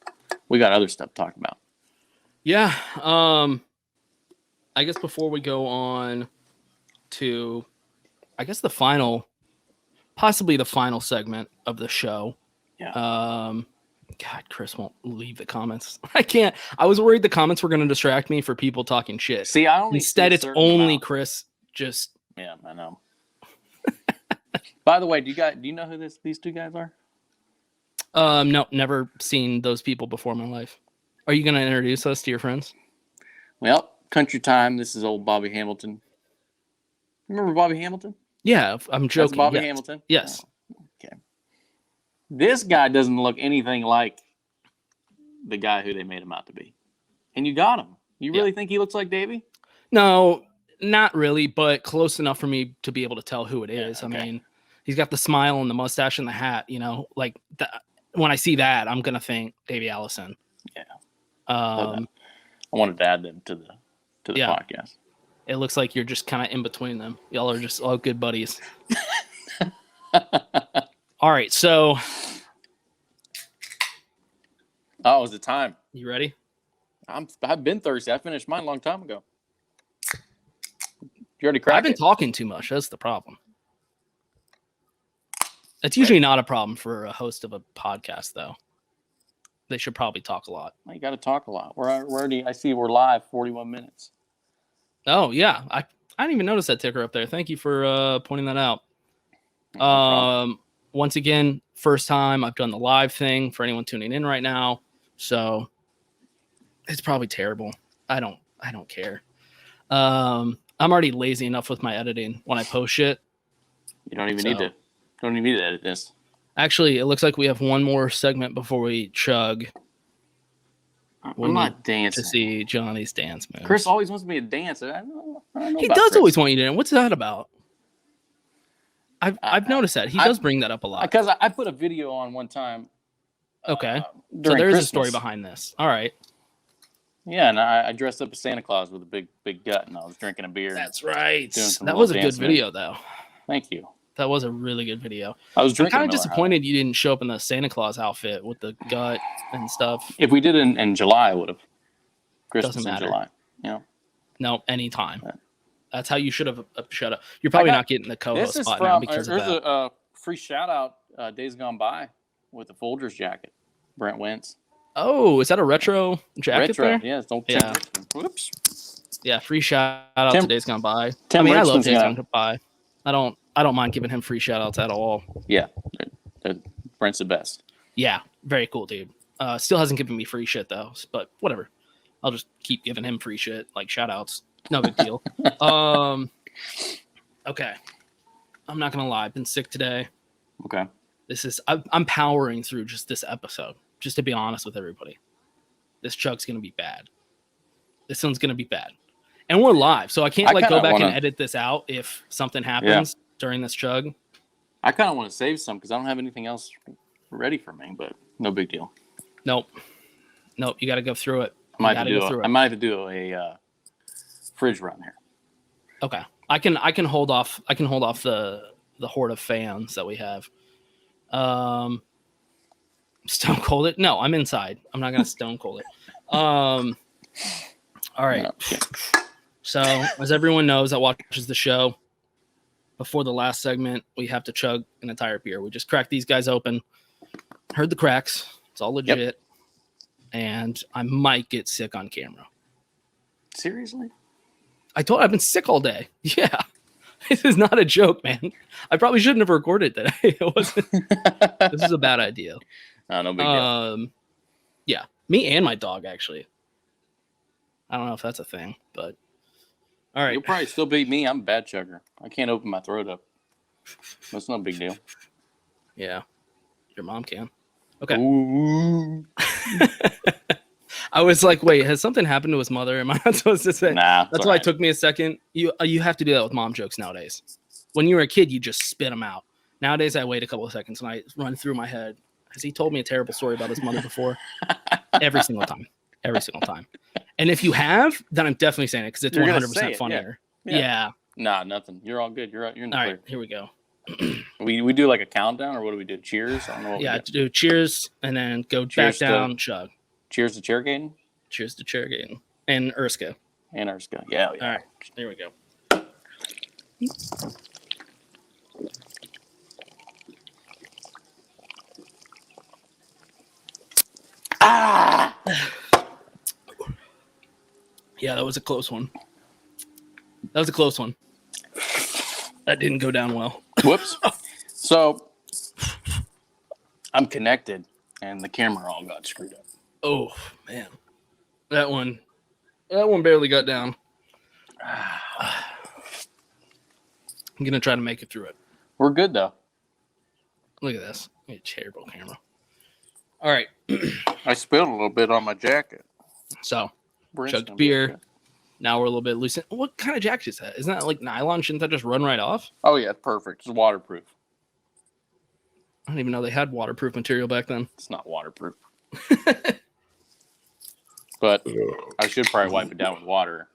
we got other stuff to talk about. Yeah. I guess before we go on to, I guess possibly the final segment of the show. Yeah. God, Chris won't leave the comments. I can't. I was worried the comments were going to distract me for people talking shit. See, I only Instead, see a it's certain only amount. Chris. Just Yeah, I know. By the way, do you know who these two guys are? no, never seen those people before in my life. Are you going to introduce us to your friends? Well, country time. This is old Bobby Hamilton. Remember Bobby Hamilton? Yeah, I'm joking. That's Bobby yes. Hamilton? Yes. Oh, okay. This guy doesn't look anything like the guy who they made him out to be. And you got him. You really think he looks like Davey? No, not really, but close enough for me to be able to tell who it is. Yeah, okay. I mean, he's got the smile and the mustache and the hat, like that. When I see that, I'm going to think Davey Allison. Yeah. I wanted to add them to the podcast. It looks like you're just kind of in between them. Y'all are just all good buddies. All right, so. Oh, is it time? You ready? I've been thirsty. I finished mine a long time ago. You already cracked I've been it? talking too much. That's the problem. It's usually not a problem for a host of a podcast, though. They should probably talk a lot. Well, you got to talk a lot. We're already. I see we're live 41 minutes. Oh, yeah. I didn't even notice that ticker up there. Thank you for pointing that out. No once again, first time I've done the live thing for anyone tuning in right now. So it's probably terrible. I don't care. I'm already lazy enough with my editing when I post shit. You don't even need to edit this. Actually, it looks like we have one more segment before we chug. I'm not dancing. To see Johnny's dance moves. Chris always wants me to dance. I don't know He about does Chris. always want you to dance. What's that about? I've noticed that. He does bring that up a lot. Because I put a video on one time. Okay. So During there's Christmas. a story behind this. All right. Yeah, and I dressed up as Santa Claus with a big gut, and I was drinking a beer. That's right. doing some That was a little good dance video, though. Thank you. That was a really good video. I was I'm drinking. kind of Miller disappointed you didn't show up in the Santa Claus outfit with the gut and stuff. High. If we did it in July, I would have. Christmas Doesn't matter. in July. You know. No, anytime. Right. That's how you should have shut up. You're probably not getting the co-host This is spot from. now because of There's that. a free shout out. Days Gone By, with the Folgers jacket. Brent Wentz. Oh, is that a retro jacket there? Yeah, it's old Yeah. Tim Richmond. Whoops. Yeah, free shout out to Days Gone By. Tim I mean, I love Richmond's Days gonna- Gone By. I don't mind giving him free shout outs at all. Yeah, Brent's the best. Yeah, very cool, dude. Still hasn't given me free shit though, but whatever. I'll just keep giving him free shit, like shout outs. No big deal. Okay. I'm not gonna lie, I've been sick today. Okay. I'm powering through just this episode, just to be honest with everybody. This chug's gonna be bad. This one's gonna be bad. And we're live, so I can't go back and edit this out if something happens during this chug. I kind of want to save some because I don't have anything else ready for me, but no big deal. Nope. You got to go through it. I might have to do a fridge run here. Okay, I can hold off. I can hold off the horde of fans that we have. Stone cold it? No, I'm inside. I'm not gonna stone cold it. All right. No. So, as everyone knows that watches the show, before the last segment, we have to chug an entire beer. We just cracked these guys open, heard the cracks. It's all legit. Yep. And I might get sick on camera. Seriously? I've been sick all day. Yeah. This is not a joke, man. I probably shouldn't have recorded today. It wasn't. This is a bad idea. No big deal. Yeah. Me and my dog, actually. I don't know if that's a thing, but all right. You'll probably still beat me. I'm a bad chugger. I can't open my throat up. That's no big deal. Yeah. Your mom can. Okay. Ooh. I was like, wait, has something happened to his mother? Am I not supposed to say? Nah. That's why it took me a second. You have to do that with mom jokes nowadays. When you were a kid, you just spit them out. Nowadays, I wait a couple of seconds and I run through my head. Has he told me a terrible story about his mother before? Every single time. And if you have, then I'm definitely saying it because it's You're gonna 100% say it, funnier. yeah. Yeah. Nah, nothing. You're all good. You're in the All clear. right, here we go. We do like a countdown, or what do we do? Cheers? I don't know. What Yeah, to do cheers and then go Cheers back down, chug. Cheers to Chairgatin. Cheers to Chairgatin and ERSCA. And ERSCA. Yeah, yeah. All right, there we go. Ah! Yeah, that was a close one. That didn't go down well. Whoops. So I'm connected, and the camera all got screwed up. Oh man, that one barely got down. I'm gonna try to make it through it. We're good though. Look at this. A terrible camera. All right. I spilled a little bit on my jacket. So, Brent's chugged gonna be beer. okay. Now we're a little bit loose. What kind of jacket is that? Isn't that like nylon? Shouldn't that just run right off? Oh yeah, it's perfect. It's waterproof. I don't even know they had waterproof material back then. It's not waterproof. But I should probably wipe it down with water.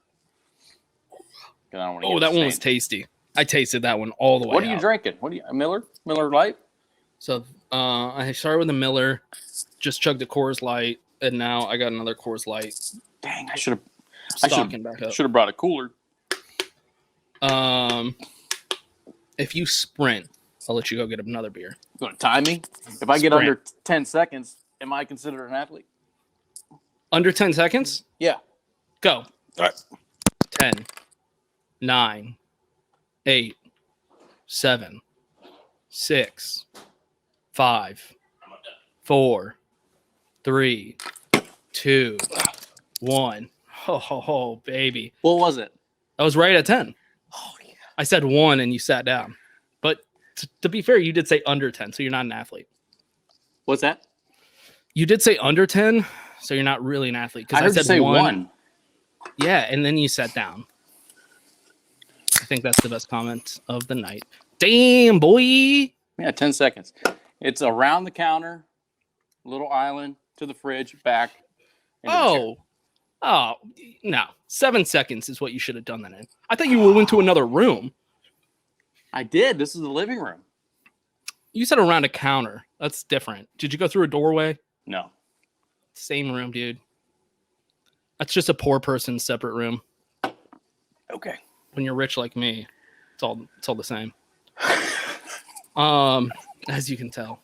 I don't want to Oh, that one was tasty. I tasted that one all the way. What are you drinking? A Miller Lite? So I started with a Miller, just chugged a Coors Light, and now I got another Coors Light. Dang, I should Stocking back up. have brought a cooler. If you sprint, I'll let you go get another beer. You want to time me? If I get under 10 seconds, am I considered an athlete? Under 10 seconds? Yeah. Go. All right. 10, 9, 8, 7, 6, 5, 4, 3, 2, 1. Oh, baby. What was it? I was right at 10. Oh, yeah. I said 1 and you sat down. But to be fair, you did say under 10, so you're not an athlete. What's that? You did say under 10, so you're not really an athlete. I heard you say 1. Yeah, and then you sat down. I think that's the best comment of the night. Damn, boy. Yeah, 10 seconds. It's around the counter, little island, to the fridge, back. Oh, no. 7 seconds is what you should have done that in. I thought you went to another room. I did. This is the living room. You said around a counter. That's different. Did you go through a doorway? No. Same room, dude. That's just a poor person's separate room. Okay. When you're rich like me, it's all the same. As you can tell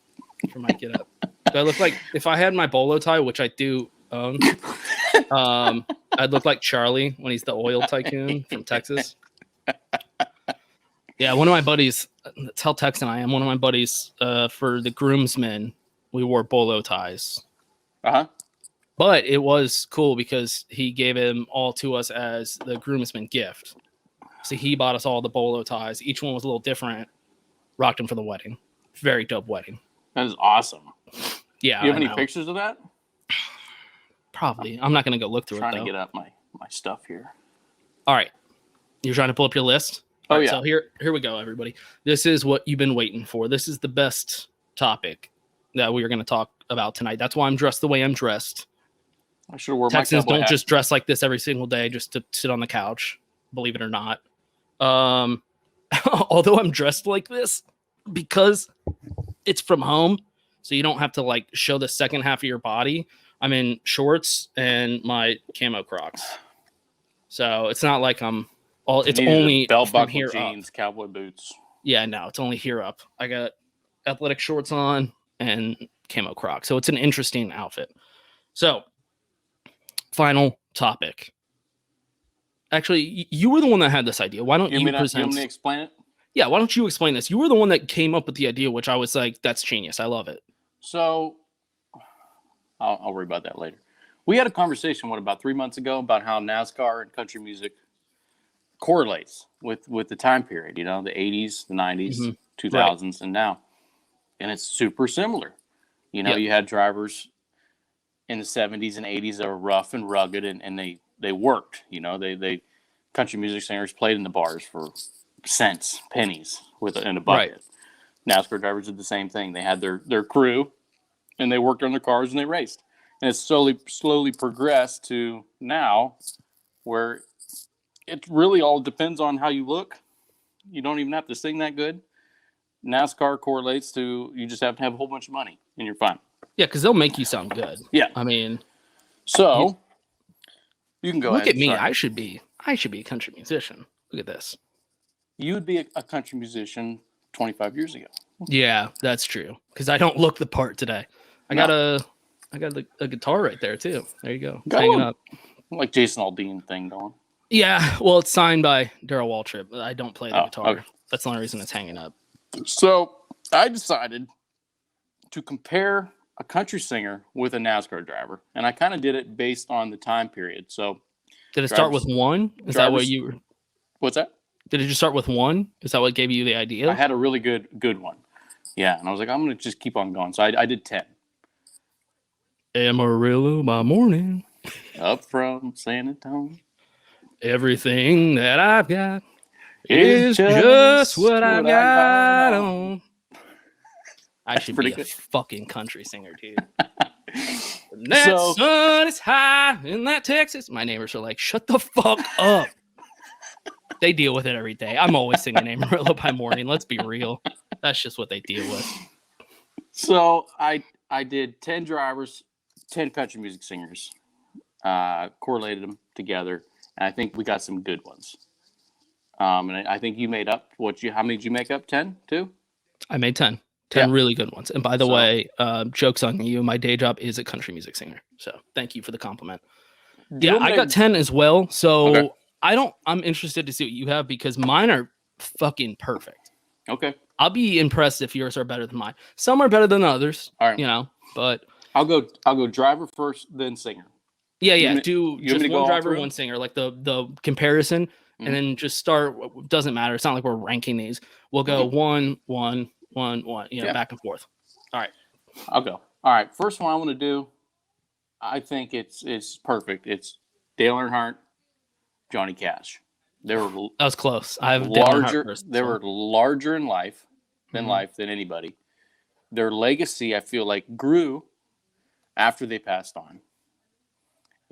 from my get up. Do I look like, if I had my bolo tie, which I do own, I'd look like Charlie when he's the oil tycoon from Texas. Yeah, one of my buddies, that's how Texan I am. One of my buddies, for the groomsmen, we wore bolo ties. Uh-huh. But it was cool because he gave them all to us as the groomsmen gift. So he bought us all the bolo ties. Each one was a little different. Rocked them for the wedding. Very dope wedding. That is awesome. Yeah. Do you have any pictures of that? Probably. I'm not going to go look through I'm it, trying though. to get up my stuff here. All right. You're trying to pull up your list? Oh, All right, yeah. So here we go, everybody. This is what you've been waiting for. This is the best topic that we are going to talk about tonight. That's why I'm dressed the way I'm dressed. I should have worn Texans my cowboy don't hat. just dress like this every single day just to sit on the couch, believe it or not. Although I'm dressed like this because it's from home, so you don't have to like show the second half of your body. I'm in shorts and my camo Crocs. So it's not like I'm all, it's only belt from buckle here jeans, up. cowboy boots. Yeah, no, it's only here up. I got athletic shorts on and camo Crocs. So it's an interesting outfit. So final topic. Actually, you were the one that had this idea. Why don't you present? You want me to explain it? Yeah, why don't you explain this? You were the one that came up with the idea, which I was like, that's genius. I love it. So I'll worry about that later. We had a conversation, about 3 months ago, about how NASCAR and country music correlates with the time period, the 80s, the 90s, 2000s, and now. And it's super similar. You had drivers in the 70s and 80s that were rough and rugged, and they worked. They country music singers played in the bars for cents, pennies in a bucket. Right. NASCAR drivers did the same thing. They had their crew, and they worked on their cars and they raced. And it's slowly progressed to now, where it really all depends on how you look. You don't even have to sing that good. NASCAR correlates to you just have to have a whole bunch of money, and you're fine. Yeah, because they'll make you sound good. Yeah. I mean, so you can go look ahead. at me. Sorry. I should be I should be a country musician. Look at this. You would be a country musician 25 years ago. Yeah, that's true. Because I don't look the part today. I got a guitar right there too. There you go. It's hanging up. Like Jason Aldean thing going. Yeah, well, it's signed by Darryl Waltrip. I don't play the guitar. Okay. That's the only reason it's hanging up. So I decided to compare a country singer with a NASCAR driver, and I kind of did it based on the time period. So, did it start with one? Is that what you were? What's that? Did it just start with one? Is that what gave you the idea? I had a really good one. Yeah, and I was like, I'm going to just keep on going. So I did 10. Amarillo by morning. Up from San Antonio. Everything that I've got is just what I've got on. I should be a fucking country singer, dude. That sun is high in that Texas. My neighbors are like, shut the fuck up. They deal with it every day. I'm always singing Amarillo by morning. Let's be real. That's just what they deal with. So I did 10 drivers, 10 country music singers, correlated them together, and I think we got some good ones. And I think you made up how many did you make up? 10 too? I made 10. 10 really good ones. And by the way, joke's on you. My day job is a country music singer. So thank you for the compliment. Yeah, I got 10 as well. So I'm interested to see what you have because mine are fucking perfect. Okay. I'll be impressed if yours are better than mine. Some are better than others. All right. But I'll go driver first, then singer. Yeah. Do just one driver, one singer, like the comparison, and then just start. Doesn't matter. It's not like we're ranking these. We'll go 1, 1, 1, 1. Back and forth. All right. I'll go. All right. First one I want to do. I think it's perfect. It's Dale Earnhardt, Johnny Cash. That was close. I have larger. They were larger in life than anybody. Their legacy, I feel like, grew after they passed on.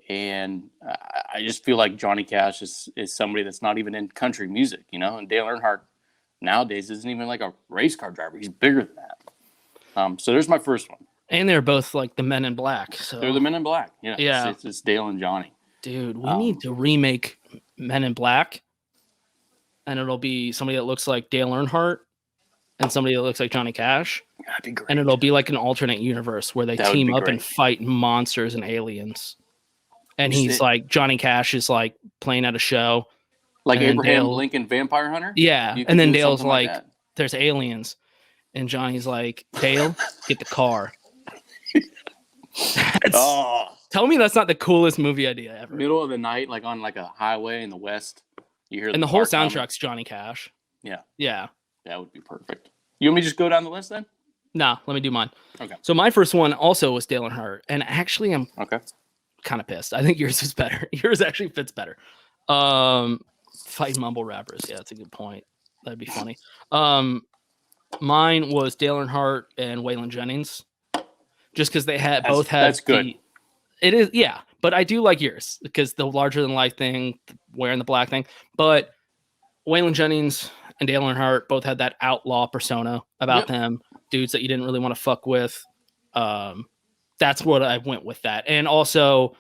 And I just feel like Johnny Cash is somebody that's not even in country music, and Dale Earnhardt nowadays isn't even like a race car driver. He's bigger than that. So there's my first one. And they're both like the Men in Black. So they're the Men in Black. Yeah. It's Dale and Johnny. Dude, we need to remake Men in Black. And it'll be somebody that looks like Dale Earnhardt and somebody that looks like Johnny Cash. That'd be great. And it'll be like an alternate universe where they team up and fight monsters and aliens. And he's like, Johnny Cash is like playing at a show. Like Abraham Lincoln Vampire Hunter? Yeah. And then Dale's like there's aliens. And Johnny's like, Dale, get the car. Tell me that's not the coolest movie idea ever. Middle of the night, like on like a highway in the West. You hear and the whole soundtrack's Johnny Cash. Yeah. That would be perfect. You want me to just go down the list then? No, let me do mine. Okay. So my first one also was Dale Earnhardt. And actually I'm kind of pissed. I think yours is better. Yours actually fits better. Fight mumble rappers. Yeah, that's a good point. That'd be funny. Mine was Dale Earnhardt and Waylon Jennings. Just because they had both had that's good. It is, yeah. But I do like yours because the larger than life thing, wearing the black thing. But Waylon Jennings and Dale Earnhardt both had that outlaw persona about them, dudes that you didn't really want to fuck with. That's what I went with that. And also,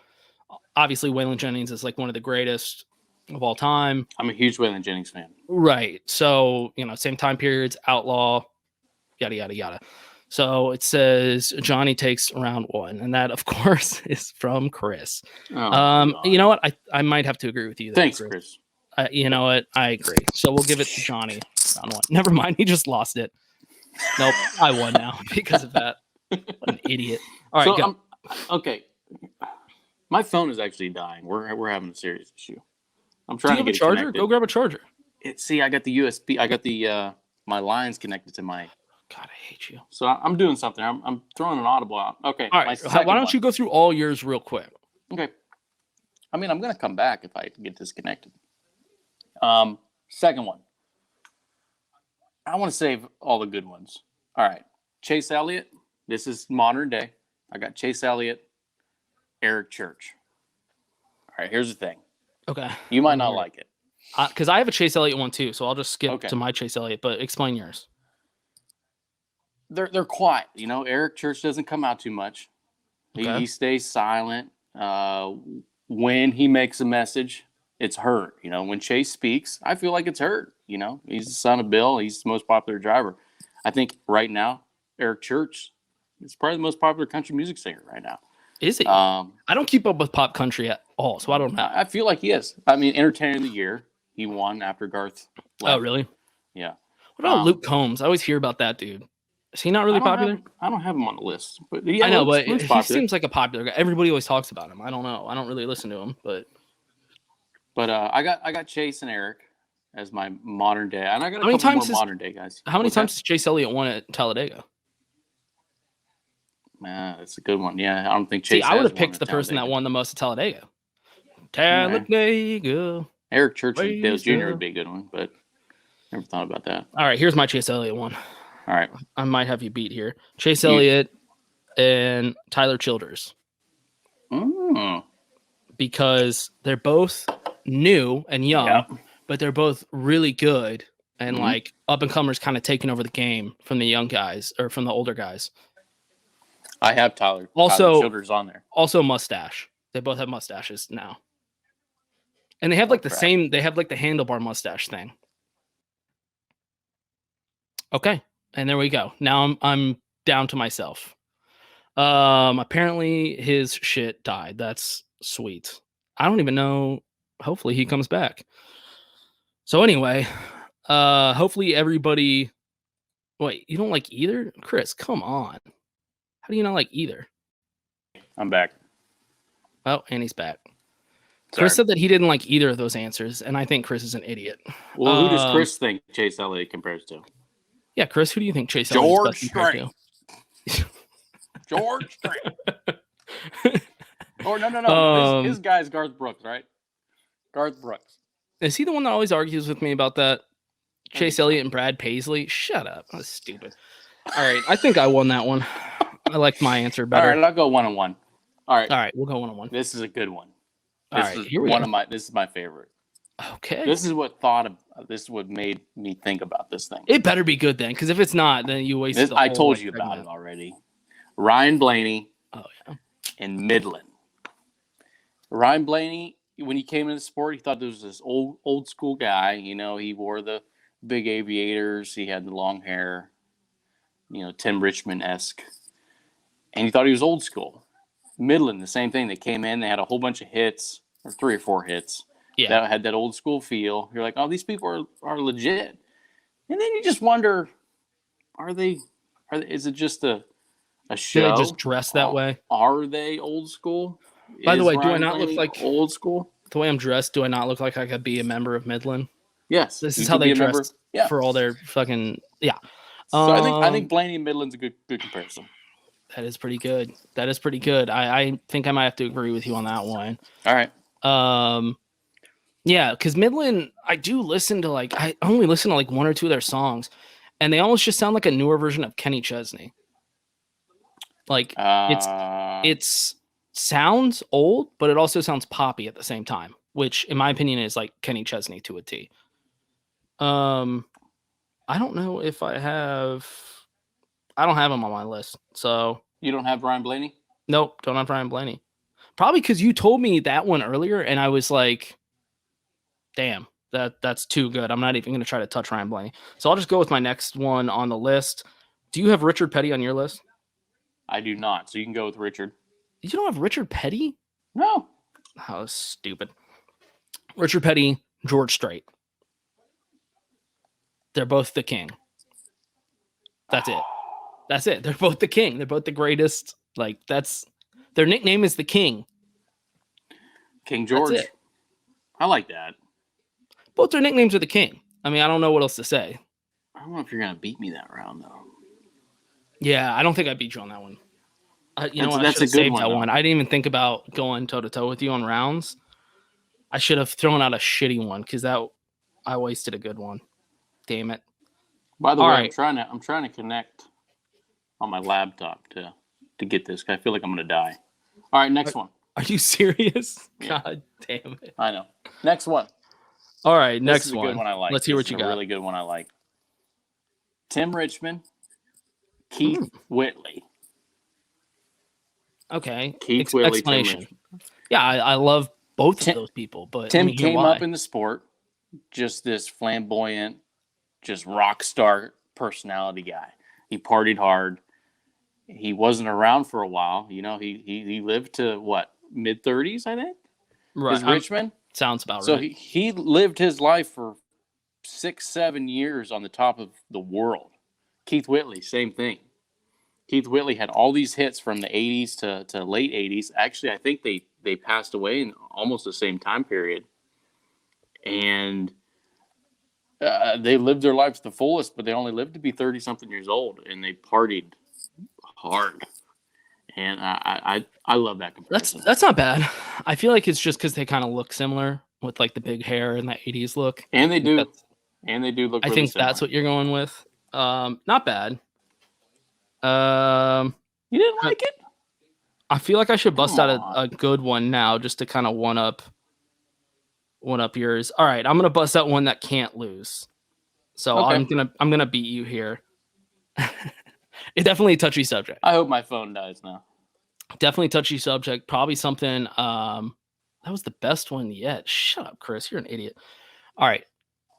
obviously, Waylon Jennings is like one of the greatest of all time. I'm a huge Waylon Jennings fan. Right. So, same time periods, outlaw, yada, yada, yada. So it says Johnny takes round 1. And that, of course, is from Chris. You know what? I might have to agree with you. Thanks, Chris. You know what? I agree. So we'll give it to Johnny. Round 1. Never mind. He just lost it. Nope. I won now because of that. What an idiot. All right, go. Okay. My phone is actually dying. We're having a serious issue. I'm trying to get a charger. Connected. Go grab a charger. I got the USB. I got the my lines connected to my. God, I hate you. So I'm doing something. I'm throwing an audible out. Okay. All right. Why don't you go through all yours real quick? Okay. I mean, I'm gonna come back if I get disconnected. Second one. I want to save all the good ones. All right. Chase Elliott. This is modern day. I got Chase Elliott, Eric Church. All right. Here's the thing. Okay. You might not like it. Because I have a Chase Elliott one too, so I'll just skip to my Chase Elliott. But explain yours. They're quiet. Eric Church doesn't come out too much. He stays silent. When he makes a message, it's heard. When Chase speaks, I feel like it's heard. He's the son of Bill. He's the most popular driver. I think right now, Eric Church is probably the most popular country music singer right now. Is he? I don't keep up with pop country at all, so I don't know. I feel like he is. I mean, Entertainer of the Year, he won after Garth left. Oh, really? Yeah. What about Luke Combs? I always hear about that dude. Is he not really popular? I don't have him on the list. But I know, but he seems like a popular guy. Everybody always talks about him. I don't know. I don't really listen to him, but I got Chase and Eric as my modern day, and I got a couple more modern day guys. How many times has Chase Elliott won at Talladega? That's a good one. Yeah, I don't think Chase. I would have picked the person that won the most at Talladega. Talladega. Eric Church and Dale Jr. would be a good one, but never thought about that. All right, here's my Chase Elliott one. All right, I might have you beat here. Chase Elliott and Tyler Childers. Because they're both new and young, but they're both really good and like up and comers, kind of taking over the game from the young guys or from the older guys. I have Tyler Childers on there. Also mustache. They both have mustaches now. And they have like same, they have like the handlebar mustache thing. Okay. And there we go. Now I'm down to myself. Apparently his shit died. That's sweet. I don't even know. Hopefully he comes back. So anyway, hopefully everybody. Wait, you don't like either? Chris, come on. How do you not like either? I'm back. Oh, and he's back. Sorry. Chris said that he didn't like either of those answers, and I think Chris is an idiot. Well, who does Chris think Chase Elliott compares to? Yeah, Chris, who do you think Chase Elliott compares to? George Strait. Or no. His guy's Garth Brooks, right? Garth Brooks. Is he the one that always argues with me about that? Chase Elliott and Brad Paisley? Shut up. That's stupid. All right. I think I won that one. I liked my answer better. All right, I'll go 1-1. All right, we'll go 1-1. This is a good one. This is my favorite. Okay. This is what made me think about this thing. It better be good then, because if it's not, then you wasted I told you about it already. Ryan Blaney. Oh yeah. And Midland. Ryan Blaney, when he came into the sport, he thought there was this old school guy. He wore the big aviators. He had the long hair. Tim Richmond-esque. And he thought he was old school. Midland, the same thing. They came in, they had a whole bunch of hits, or 3 or 4 hits. Yeah. That had that old school feel. You're like, oh, these people are legit. And then you just wonder, is it just a show? Do they just dress that way? Are they old school? By the way, do I not look like old school? The way I'm dressed, do I not look like I could be a member of Midland? Yes. This is how they dress for all their fucking So I think Blaney and Midland's a good comparison. That is pretty good. I think I might have to agree with you on that one. All right. Yeah, because Midland, I do listen to I only listen to 1 or 2 of their songs, and they almost just sound like a newer version of Kenny Chesney. It's sounds old, but it also sounds poppy at the same time, which in my opinion is like Kenny Chesney to a T. I don't know if I don't have him on my list. So you don't have Ryan Blaney? Nope, don't have Ryan Blaney. Probably because you told me that one earlier, and I was like, damn, that's too good. I'm not even going to try to touch Ryan Blaney. So I'll just go with my next one on the list. Do you have Richard Petty on your list? I do not. So you can go with Richard. You don't have Richard Petty? No. Oh, stupid. Richard Petty, George Strait. They're both the king. That's it. They're both the king. They're both the greatest. Their nickname is the King. King George. I like that. Both their nicknames are the King. I mean, I don't know what else to say. I don't know if you're going to beat me that round, though. Yeah, I don't think I beat you on that one. That's a good one. I didn't even think about going toe-to-toe with you on rounds. I should have thrown out a shitty one because I wasted a good one. Damn it. By the way, I'm trying to connect on my laptop to get this. I feel like I'm going to die. All right, next one. Are you serious? Yeah. God damn it. I know. Next one. All right, next this is a one. good one I like. Let's hear what you got. A really good one I like. Tim Richmond, Keith Whitley. Okay. Keith Whitley. Explanation. Yeah, I love both of those people, but Tim let me hear came why. up in the sport, just this flamboyant, just rock star personality guy. He partied hard. He wasn't around for a while. You know, he lived to what, mid-30s, I think. Right. His Richmond. Sounds about So right. he lived his life for 6-7 years on the top of the world. Keith Whitley, same thing. Keith Whitley had all these hits from the 80s to late 80s. Actually, I think they passed away in almost the same time period. And they lived their lives to the fullest, but they only lived to be 30-something years old, and they partied hard. And I love that comparison. That's not bad. I feel like it's just because they kind of look similar with like the big hair and that 80s look. And they do. And they do look I really think similar. that's what you're going with. Not bad. You didn't like it? I feel like I should bust Come out on. a good one now just to kind of one up yours. All right, I'm gonna bust out one that can't lose. So Okay. I'm gonna beat you here. It's definitely a touchy subject. I hope my phone dies now. Definitely touchy subject. Probably something. That was the best one yet. Shut up, Chris. You're an idiot. All right.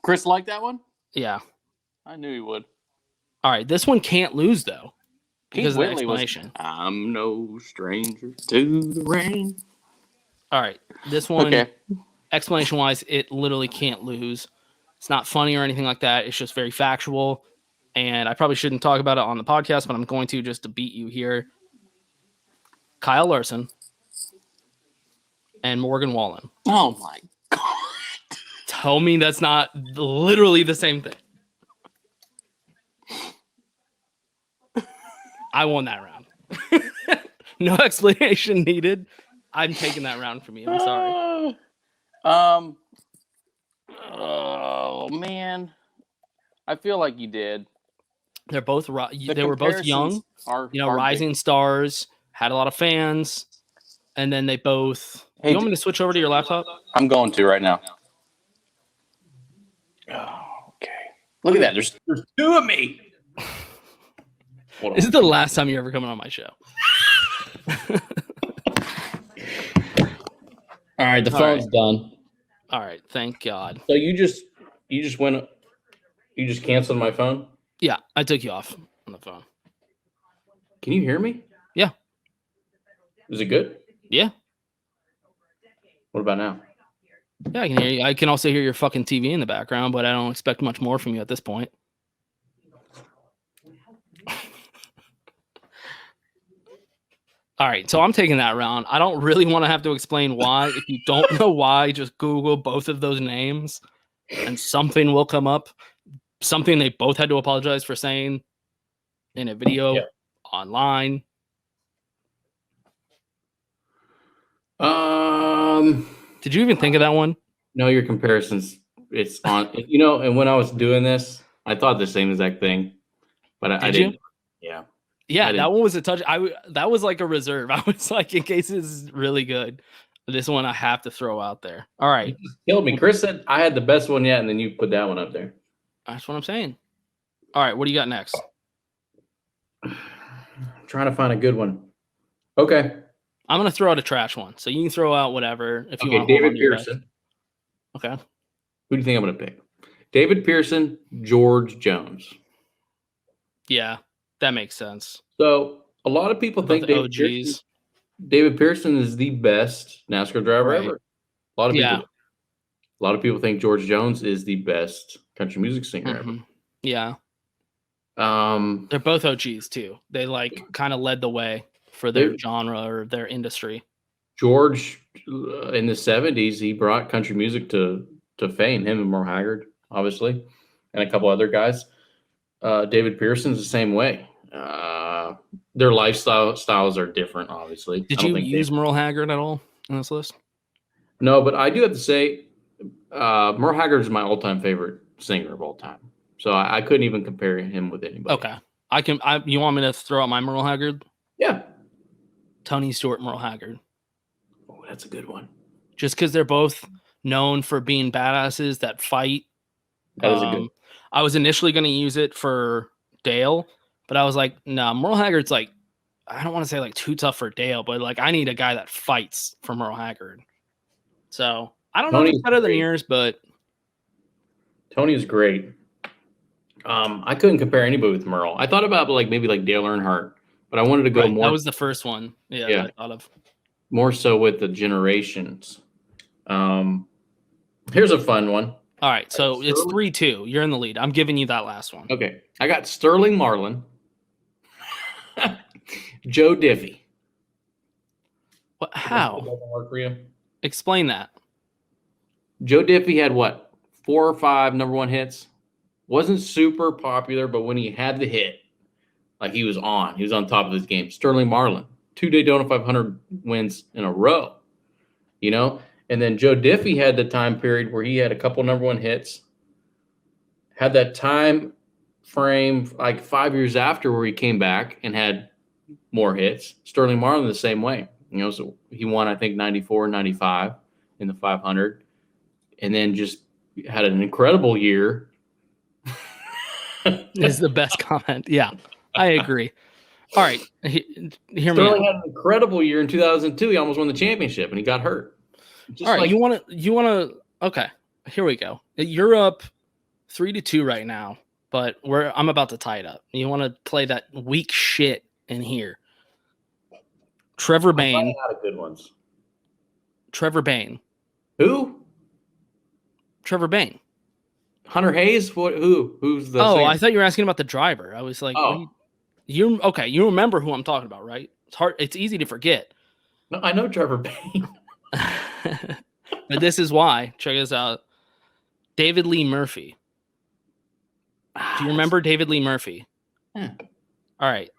Chris liked that one? Yeah. I knew he would. All right. This one can't lose though. Because Keith of the Whitley was, explanation. I'm no stranger to the rain. All right. This one, Okay. explanation wise, it literally can't lose. It's not funny or anything like that. It's just very factual. And I probably shouldn't talk about it on the podcast, but I'm going to just to beat you here. Kyle Larson and Morgan Wallen. Oh my God. Tell me that's not literally the same thing. I won that round. No explanation needed. I'm taking that round from you. I'm sorry. Oh man. I feel like you did. They're both they were both young, are rising stars, had a lot of fans, and then they both. Hey, you want me to switch over to your laptop? I'm going to right now. Oh, okay. Look at that. There's two of me. This is the last time you're ever coming on my show. All right, the phone's done. All right, thank God. So you just canceled my phone? Yeah, I took you off on the phone. Can you hear me? Yeah. Is it good? Yeah. What about now? Yeah, I can hear you. I can also hear your fucking TV in the background, but I don't expect much more from you at this point. All right, so I'm taking that round. I don't really want to have to explain why. If you don't know why, just Google both of those names and something will come up. Something they both had to apologize for saying in a video online. Did you even think of that one? No, your comparisons. It's on. And when I was doing this, I thought the same exact thing, but I didn't. Yeah. Yeah, that one was a touch. That was like a reserve. I was like, in case this is really good, this one I have to throw out there. All right. You just killed me. Chris said I had the best one yet, and then you put that one up there. That's what I'm saying. All right, what do you got next? I'm trying to find a good one. Okay. I'm going to throw out a trash one. So you can throw out whatever if you want. David Pearson. Okay. Who do you think I'm going to pick? David Pearson, George Jones. Yeah, that makes sense. So a lot of people think David Pearson is the best NASCAR driver ever. A lot of people. A lot of people think George Jones is the best country music singer ever. Yeah. They're both OGs too. They like kind of led the way for their genre or their industry. George in the 70s, he brought country music to fame. Him and Merle Haggard, obviously, and a couple other guys. David Pearson's the same way. Their styles are different, obviously. Did you use Merle Haggard at all on this list? No, but I do have to say, Merle Haggard is my all-time favorite singer of all time. So I couldn't even compare him with anybody. Okay. You want me to throw out my Merle Haggard? Yeah. Tony Stewart, Merle Haggard. Oh, that's a good one. Just because they're both known for being badasses that fight. That is a good. I was initially going to use it for Dale, but I was like, no, Merle Haggard's like, I don't want to say like too tough for Dale, but like I need a guy that fights for Merle Haggard. So I don't know if it's better than yours, but Tony's great. I couldn't compare anybody with Merle. I thought about maybe Dale Earnhardt, but I wanted to go more. That was the first one. Yeah. That I thought of. More so with the generations. Here's a fun one. All right, so it's 3-2. You're in the lead. I'm giving you that last one. Okay, I got Sterling Marlin, Joe Diffie. What? How? Doesn't work for you? Explain that. Joe Diffie had 4 or 5 number 1 hits. Wasn't super popular, but when he had the hit, he was on. He was on top of his game. Sterling Marlin, 2 Daytona 500 wins in a row. And then Joe Diffie had the time period where he had a couple number 1 hits. Had that time frame 5 years after where he came back and had more hits. Sterling Marlin the same way. So he won, I think, 94, 95 in the 500. And then just had an incredible year. Is the best comment. Yeah, I agree. All right, hear me out. Sterling had an incredible year in 2002. He almost won the championship, and he got hurt. All right, you want to. Okay, here we go. You're up 3-2 right now, but I'm about to tie it up. You want to play that weak shit in here. Trevor Bayne. A lot of good ones. Trevor Bayne. Who? Trevor Bayne. Hunter Hayes? Who's the singer? I thought you were asking about the driver. I was like, you remember who I'm talking about, right? It's hard. It's easy to forget. No, I know Trevor Bayne. But this is why. Check this out. David Lee Murphy. Do you remember David Lee Murphy? Yeah. All right.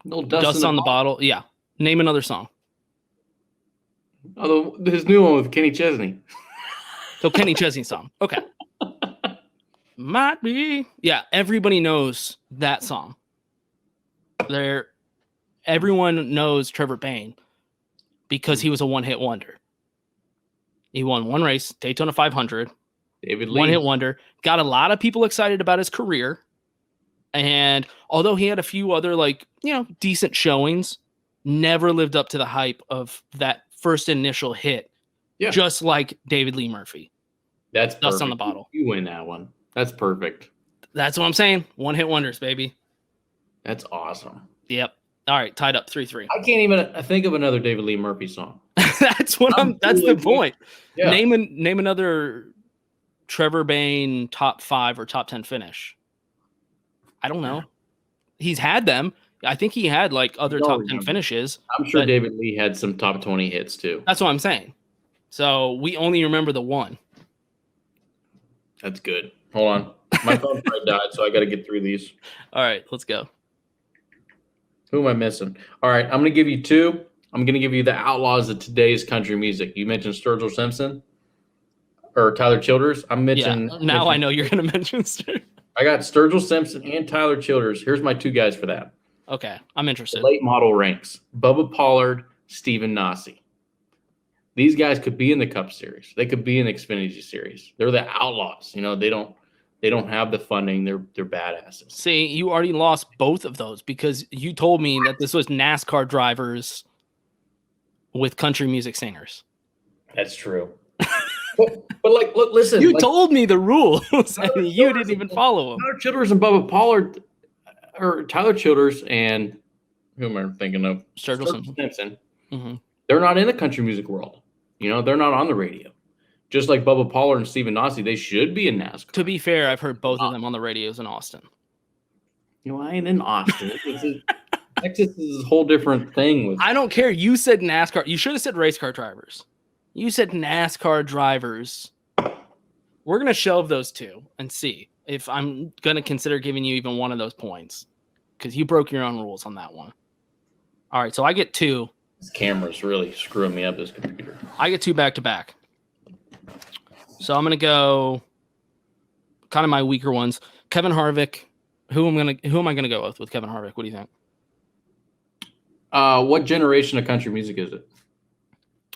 No Dust on the bottle. Yeah. Name another song. Although his new one with Kenny Chesney. So Kenny Chesney song. Okay. Might be. Yeah, everybody knows that song. Everyone knows Trevor Bayne because he was a one-hit wonder. He won one race, Daytona 500. David Lee. One-hit wonder. Got a lot of people excited about his career. And although he had a few other decent showings, never lived up to the hype of that first initial hit. Yeah. Just like David Lee Murphy. That's Dust on the bottle. You win that one. That's perfect. That's what I'm saying. One-hit wonders, baby. That's awesome. Yep. All right, tied up 3-3. I can't even think of another David Lee Murphy song. That's the point. Yeah. Name another Trevor Bayne top 5 or top 10 finish. I don't know. He's had them. I think he had other top 10 finishes. I'm sure David Lee had some top 20 hits too. That's what I'm saying. So we only remember the one. That's good. Hold on. My phone probably died, so I got to get through these. All right, let's go. Who am I missing? All right, I'm going to give you 2. I'm going to give you the outlaws of today's country music. You mentioned Sturgill Simpson or Tyler Childers. I know you're going to mention Sturgill. I got Sturgill Simpson and Tyler Childers. Here's my 2 guys for that. Okay, I'm interested. The late model ranks. Bubba Pollard, Stephen Nasse. These guys could be in the Cup Series. They could be in the Xfinity Series. They're the outlaws. They don't have the funding. They're badasses. See, you already lost both of those because you told me that this was NASCAR drivers with country music singers. That's true. but look, listen. You told me the rules, and you didn't even follow them. Tyler Childers and Bubba Pollard, or Tyler Childers and who am I thinking of? Sturgill Simpson. Mm-hmm. They're not in the country music world. They're not on the radio. Just like Bubba Pollard and Stephen Nasse, they should be in NASCAR. To be fair, I've heard both of them on the radios in Austin. I ain't in Austin. Texas is a whole different thing. I don't care. You said NASCAR. You should have said race car drivers. You said NASCAR drivers. We're going to shelve those 2 and see if I'm going to consider giving you even one of those points because you broke your own rules on that one. All right, so I get 2. This camera's really screwing me up, this computer. I get 2 back-to-back. So I'm going to go kind of my weaker ones. Kevin Harvick. Who am I going to go with Kevin Harvick? What do you think? What generation of country music is it?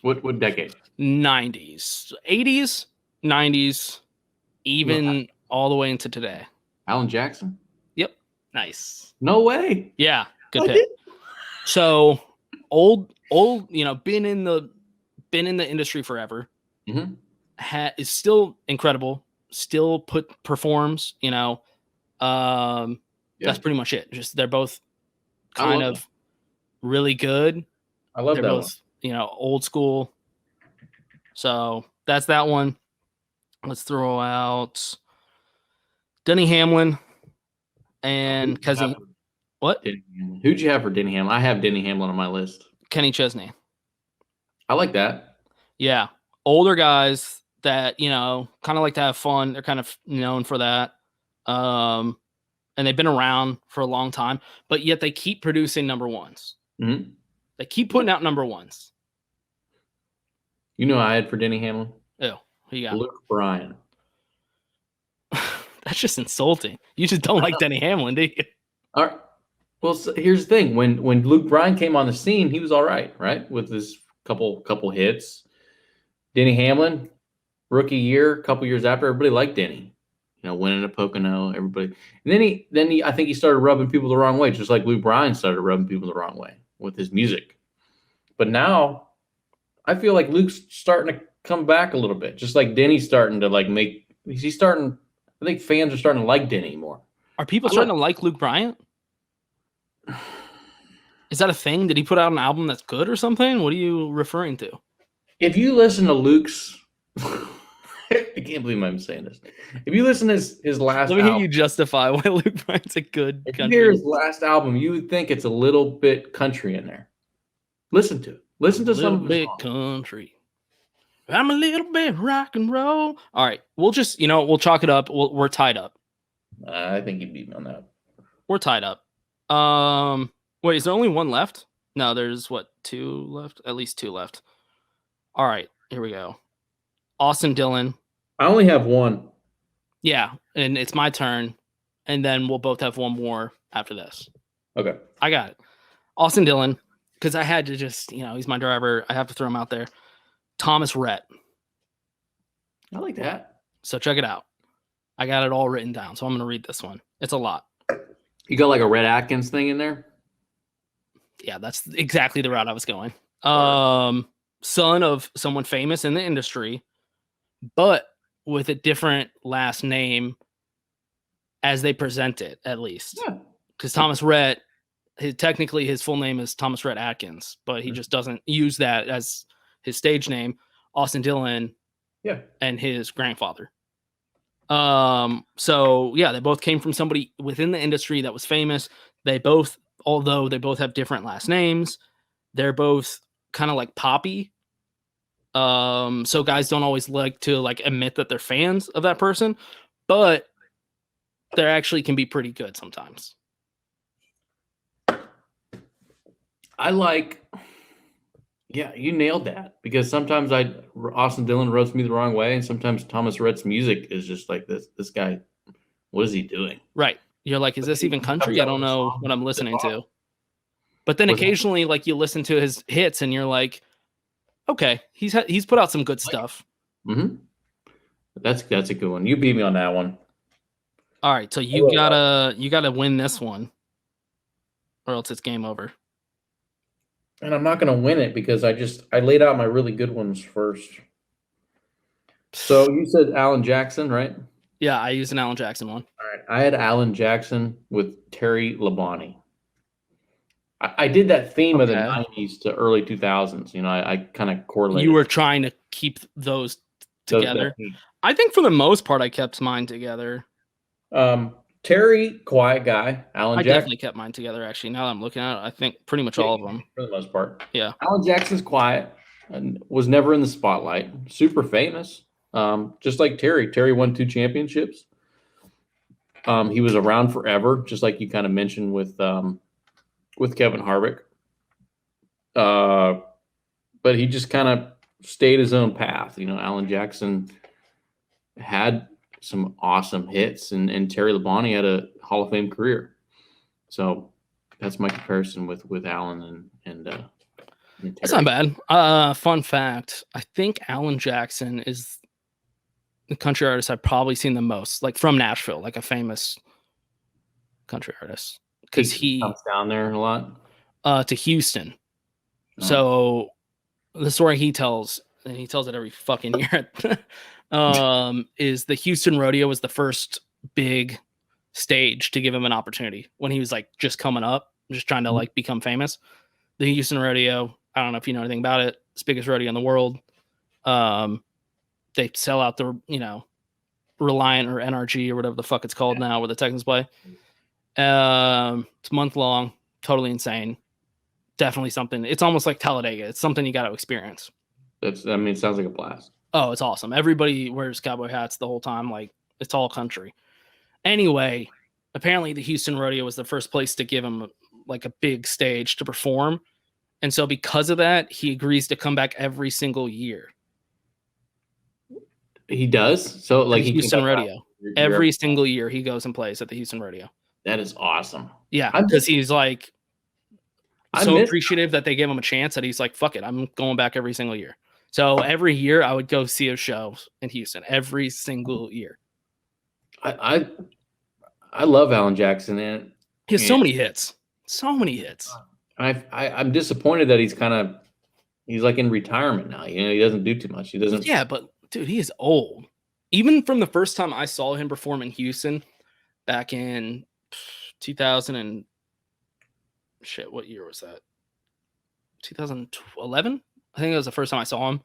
What decade? 90s. 80s, 90s, even all the way into today. Alan Jackson? Yep. Nice. No way. Yeah. Good pick. So old, been in the been in the industry forever. Mm-hmm. Is still incredible. Still performs. That's pretty much it. Just they're both kind of really good. I love they're that both, old school. So that's that one. Let's throw out Denny Hamlin and Kenny. What? Who'd you have for Denny Hamlin? I have Denny Hamlin on my list. Kenny Chesney. I like that. Yeah. Older guys that, kind of like to have fun. They're kind of known for that. And they've been around for a long time, but yet they keep producing number ones. Mm-hmm. They keep putting out number ones. You know I had for Denny Hamlin? Oh, who you got? Luke Bryan. That's just insulting. You just don't like Denny Hamlin, do you? All right. Well, so here's the thing. When Luke Bryan came on the scene, he was all right, with his couple hits. Denny Hamlin, rookie year, couple years after, everybody liked Denny. Winning a Pocono, everybody. And then he I think he started rubbing people the wrong way, just like Luke Bryan started rubbing people the wrong way with his music. But now I feel like Luke's starting to come back a little bit, just like Denny's starting to I think fans are starting to like Denny more. Are people starting to like Luke Bryan? Is that a thing? Did he put out an album that's good or something? What are you referring to? If you listen to Luke's, I can't believe I'm saying this. If you listen to his last album. Let me hear you justify why Luke Bryan's a good country. If you hear his last album, you would think it's a little bit country in there. Listen to it. Listen to some of his songs. Country. I'm a little bit rock and roll. All right. We'll just, we'll chalk it up. We're tied up. I think you beat me on that. We're tied up. Wait, is there only one left? No, there's two left? At least two left. All right, here we go. Austin Dillon. I only have one. Yeah, and it's my turn. And then we'll both have one more after this. Okay. I got it. Austin Dillon, because I had to just, he's my driver. I have to throw him out there. Thomas Rhett. I like that. So check it out. I got it all written down, so I'm going to read this one. It's a lot. You got like a Red Atkins thing in there? Yeah, that's exactly the route I was going. Son of someone famous in the industry, but with a different last name as they present it, at least. Yeah. Because Thomas Rhett, technically his full name is Thomas Rhett Atkins, but he just doesn't use that as his stage name. Austin Dillon, and his grandfather. So yeah, they both came from somebody within the industry that was famous. Although they both have different last names, they're both kind of like poppy. So guys don't always like to admit that they're fans of that person, but they actually can be pretty good sometimes. You nailed that, because sometimes Austin Dillon rubs me the wrong way, and sometimes Thomas Rhett's music is just like this guy, what is he doing? Right. You're like, is this even country? I don't know what I'm listening to. But then occasionally, you listen to his hits and you're like, okay, he's put out some good stuff. Mm-hmm. That's a good one. You beat me on that one. All right, so you gotta win this one, or else it's game over. And I'm not gonna win it because I laid out my really good ones first. So you said Alan Jackson, right? Yeah, I used an Alan Jackson one. All right, I had Alan Jackson with Terry Labonte. I did that theme of the 90s to early 2000s. I kind of correlated. You were trying to keep those together. I think for the most part, I kept mine together. Terry, quiet guy. Alan Jackson. I definitely kept mine together, actually. Now that I'm looking at it, I think pretty much all of them. For the most part. Yeah. Alan Jackson's quiet and was never in the spotlight. Super famous. Just like Terry. Terry won 2 championships. He was around forever, just like you kind of mentioned with Kevin Harvick. But he just kind of stayed his own path. Alan Jackson had some awesome hits, and Terry Labonte had a Hall of Fame career. So that's my comparison with Alan and Terry. That's not bad. Fun fact, I think Alan Jackson is the country artist I've probably seen the most, from Nashville, a famous country artist. Because he comes down there a lot. To Houston. So the story he tells, and he tells it every fucking year, is the Houston Rodeo was the first big stage to give him an opportunity when he was like just coming up, just trying to like become famous. The Houston Rodeo, I don't know if you know anything about it. It's the biggest rodeo in the world. They sell out the, Reliant or NRG or whatever the fuck it's called now, where the Texans play. It's a month long, totally insane. Definitely something. It's almost like Talladega. It's something you got to experience. It sounds like a blast. Oh, it's awesome. Everybody wears cowboy hats the whole time. Like, it's all country. Anyway, apparently the Houston Rodeo was the first place to give him like a big stage to perform. And so because of that, he agrees to come back every single year. He does? So like the Houston Rodeo. Every single year he goes and plays at the Houston Rodeo. That is awesome. Yeah, because he's like so appreciative that they gave him a chance that he's like, fuck it, I'm going back every single year. So every year I would go see a show in Houston every single year. I love Alan Jackson, and he has so many hits. So many hits. I'm disappointed that he's like in retirement now. He doesn't do too much. He doesn't. Yeah, but dude, he is old. Even from the first time I saw him perform in Houston back in 2000 and shit, what year was that? 2011? I think that was the first time I saw him.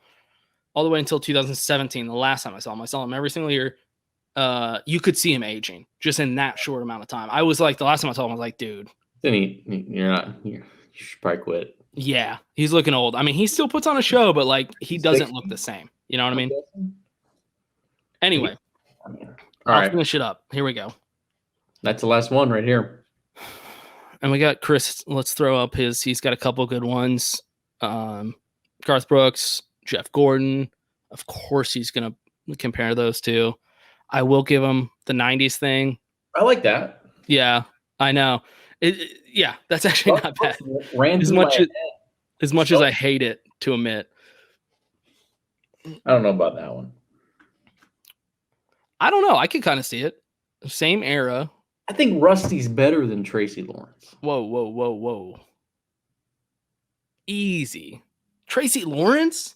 All the way until 2017, the last time I saw him every single year. You could see him aging just in that short amount of time. I was like, the last time I saw him, I was like, dude. Then you should probably quit. Yeah, he's looking old. I mean, he still puts on a show, but like he doesn't look the same. You know what I mean? Anyway, I'll finish it up. Here we go. That's the last one right here. And we got Chris. Let's throw up he's got a couple good ones. Garth Brooks, Jeff Gordon. Of course, he's going to compare those two. I will give him the 90s thing. I like that. Yeah, I know. Yeah, that's actually not bad. As much as I hate it to admit. I don't know about that one. I don't know. I can kind of see it. Same era. I think Rusty's better than Tracy Lawrence. Whoa. Easy. Tracy Lawrence?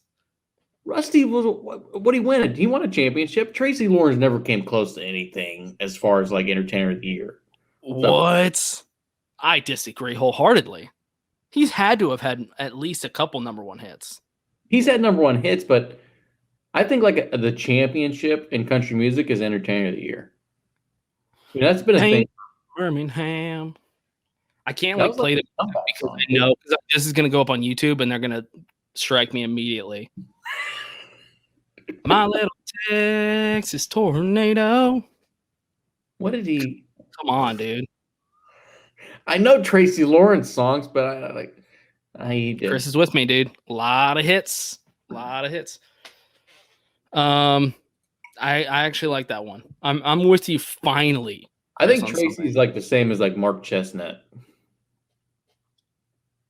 Rusty was what he win? He won a championship. Tracy Lawrence never came close to anything as far as like entertainer of the year. What? I disagree wholeheartedly. He's had to have had at least a couple number one hits. He's had number one hits, but I think like the championship in country music is entertainer of the year. That's been a thing. Birmingham. I can't play it because I know this is going to go up on YouTube and they're going to strike me immediately. My little Texas tornado. What did he? Come on, dude. I know Tracy Lawrence songs, but Chris is with me, dude. A lot of hits. I actually like that one. I'm with you finally. I think Tracy's like the same as like Mark Chestnut.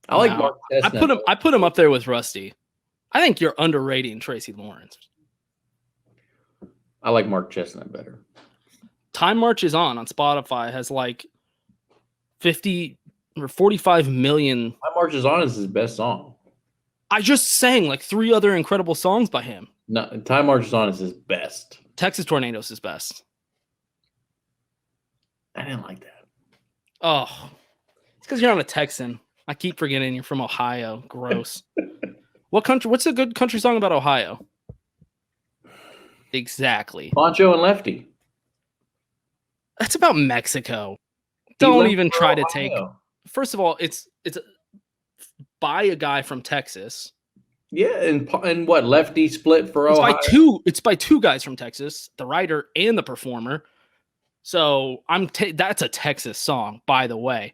I like Mark Chestnut. I put him up there with Rusty. I think you're underrating Tracy Lawrence. I like Mark Chestnut better. Time Marches On Spotify has like 50 or 45 million. Time Marches On is his best song. I just sang like 3 other incredible songs by him. No, Time Marches On is his best. Texas Tornado is his best. I didn't like that. Oh, it's because you're not a Texan. I keep forgetting you're from Ohio. Gross. What country? What's a good country song about Ohio? Exactly. Poncho and Lefty. That's about Mexico. Don't even try to take. First of all, it's by a guy from Texas. Yeah, and what Lefty split for Ohio? It's by two guys from Texas, the writer and the performer. So that's a Texas song, by the way.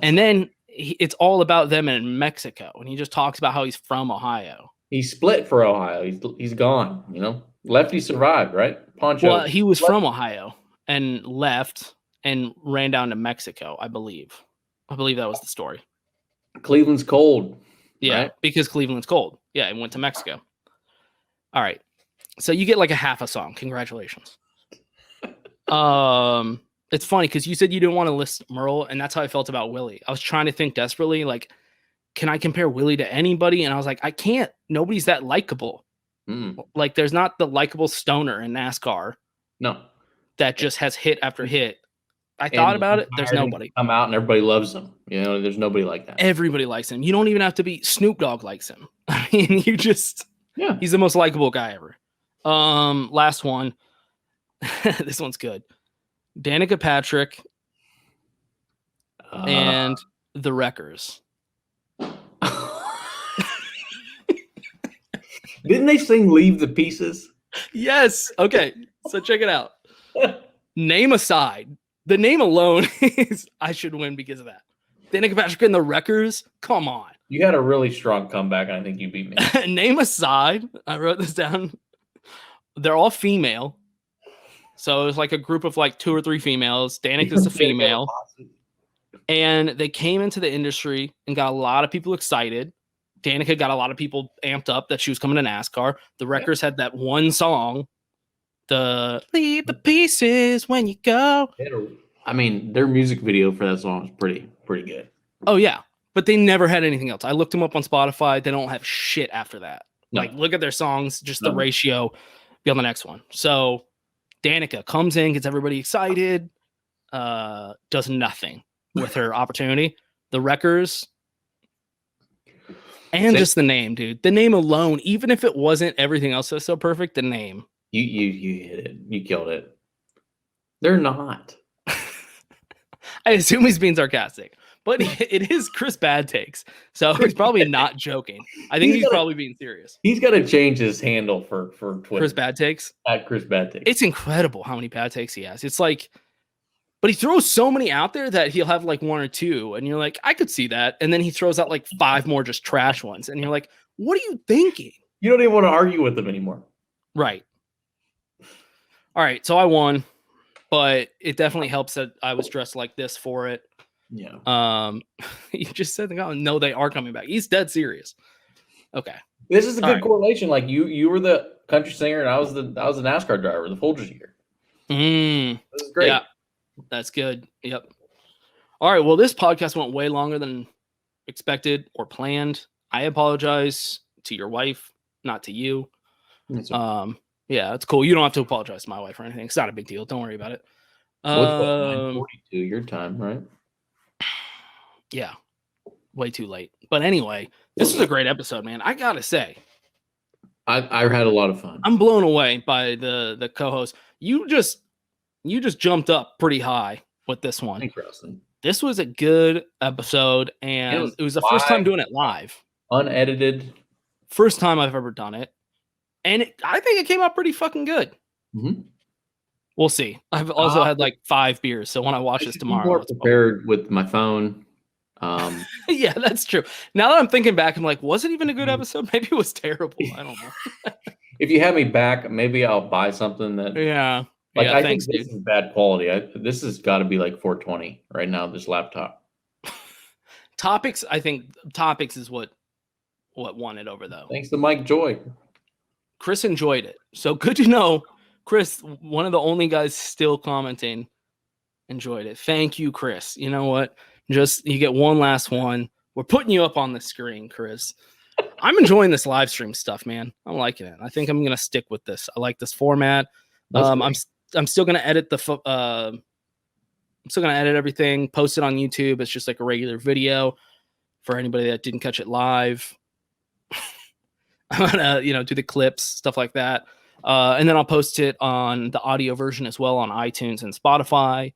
And then it's all about them in Mexico, and he just talks about how he's from Ohio. He split for Ohio. He's gone. Lefty survived, right? Poncho. Well, he was from Ohio and left and ran down to Mexico, I believe. I believe that was the story. Cleveland's cold. Yeah, right? Because Cleveland's cold. Yeah, and went to Mexico. All right. So you get like a half a song. Congratulations. It's funny because you said you didn't want to list Merle, and that's how I felt about Willie. I was trying to think desperately, like, can I compare Willie to anybody? And I was like, I can't. Nobody's that likable. Like, there's not the likable stoner in NASCAR. No. That just has hit after hit. I thought about it. There's nobody. Come out and everybody loves him. You know, there's nobody like that. Everybody likes him. You don't even have to be Snoop Dogg likes him. I mean, he's the most likable guy ever. Last one. This one's good. Danica Patrick and the Wreckers. Didn't they sing Leave the Pieces? Yes. Okay. So check it out. Name aside. The name alone is I should win because of that. Danica Patrick and the Wreckers. Come on. You had a really strong comeback, and I think you beat me. Name aside. I wrote this down. They're all female. So it was like a group of like 2 or 3 females. Danica's a female. And they came into the industry and got a lot of people excited. Danica got a lot of people amped up that she was coming to NASCAR. The Wreckers had that one song. The Leave the Pieces when you go. I mean, their music video for that song is pretty good. Oh, yeah. But they never had anything else. I looked them up on Spotify. They don't have shit after that. No. Like, look at their songs, just the ratio. Be on the next one. So Danica comes in, gets everybody excited, does nothing with her opportunity. The Wreckers, and just the name, dude. The name alone, even if it wasn't everything else that's so perfect, the name. You hit it. You killed it. They're not. I assume he's being sarcastic, but it is Chris Bad Takes, so he's probably not joking. I think he's probably being serious. He's got to change his handle for Twitter. Chris Bad Takes? At Chris Bad Takes. It's incredible how many bad takes he has. It's like, but he throws so many out there that he'll have like 1 or 2, and you're like, I could see that. And then he throws out like 5 more just trash ones, and you're like, what are you thinking? You don't even want to argue with him anymore. Right. All right, so I won, but it definitely helps that I was dressed like this for it. Yeah. You just said, no, they are coming back. He's dead serious. Okay. This is a good correlation. Like you were the country singer, and I was the NASCAR driver, the Folgers year. This is great. Yeah, that's good. Yep. All right. Well, this podcast went way longer than expected or planned. I apologize to your wife, not to you. Yeah, it's cool. You don't have to apologize to my wife or anything. It's not a big deal. Don't worry about it. 9:42 your time, right? Yeah, way too late. But anyway, this was a great episode, man. I gotta say, I had a lot of fun. I'm blown away by the co-host. You just jumped up pretty high with this one. Thanks, Rustin. This was a good episode, and it was the first time doing it live, unedited. First time I've ever done it. And I think it came out pretty fucking good. Mm-hmm. We'll see. I've also had like 5 beers, so when I watch this tomorrow, more prepared with my phone. Yeah, that's true. Now that I'm thinking back, I'm like, was it even a good episode? Maybe it was terrible. I don't know. If you have me back, maybe I'll buy something that. Yeah. Like yeah, I thanks, think this dude. is bad quality. This has got to be like 420 right now. This laptop. Topics. I think Topics is what won it over though. Thanks to Mike Joy. Chris enjoyed it. So good to know. Chris, one of the only guys still commenting, enjoyed it. Thank you, Chris. You know what? Just you get one last one. We're putting you up on the screen, Chris. I'm enjoying this live stream stuff, man. I'm liking it. I think I'm gonna stick with this. I like this format. I'm still gonna edit I'm still gonna edit everything, post it on YouTube. It's just like a regular video for anybody that didn't catch it live. I'm gonna, do the clips, stuff like that. And then I'll post it on the audio version as well on iTunes and Spotify.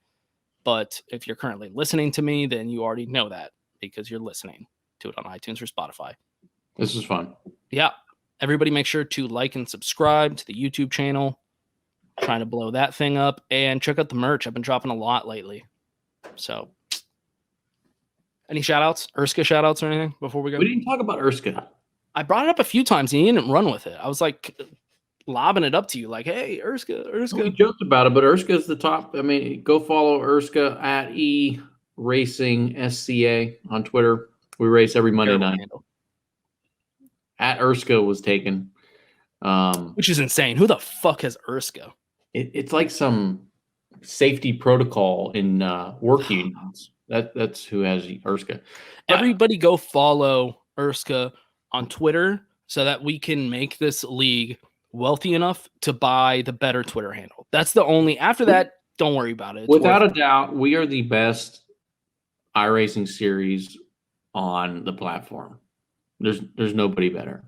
But if you're currently listening to me, then you already know that because you're listening to it on iTunes or Spotify. This is fun. Yeah. Everybody make sure to like and subscribe to the YouTube channel. Trying to blow that thing up. And check out the merch. I've been dropping a lot lately. So, any shout-outs? ERSCA shout-outs or anything before we go? We didn't talk about ERSCA. I brought it up a few times and you didn't run with it. I was like lobbing it up to you like, hey, ERSCA. We joked about it, but ERSCA is the top. I mean, go follow ERSCA at eRacing SCA on Twitter. We race every Monday night. Handle. At ERSCA was taken. Which is insane. Who the fuck has ERSCA? It's like some safety protocol in work unions. That's who has ERSCA. Everybody go follow ERSCA on Twitter so that we can make this league wealthy enough to buy the better Twitter handle. That's the only. After that, don't worry about it. It's Without worth a doubt, we are the best iRacing series on the platform. There's nobody better.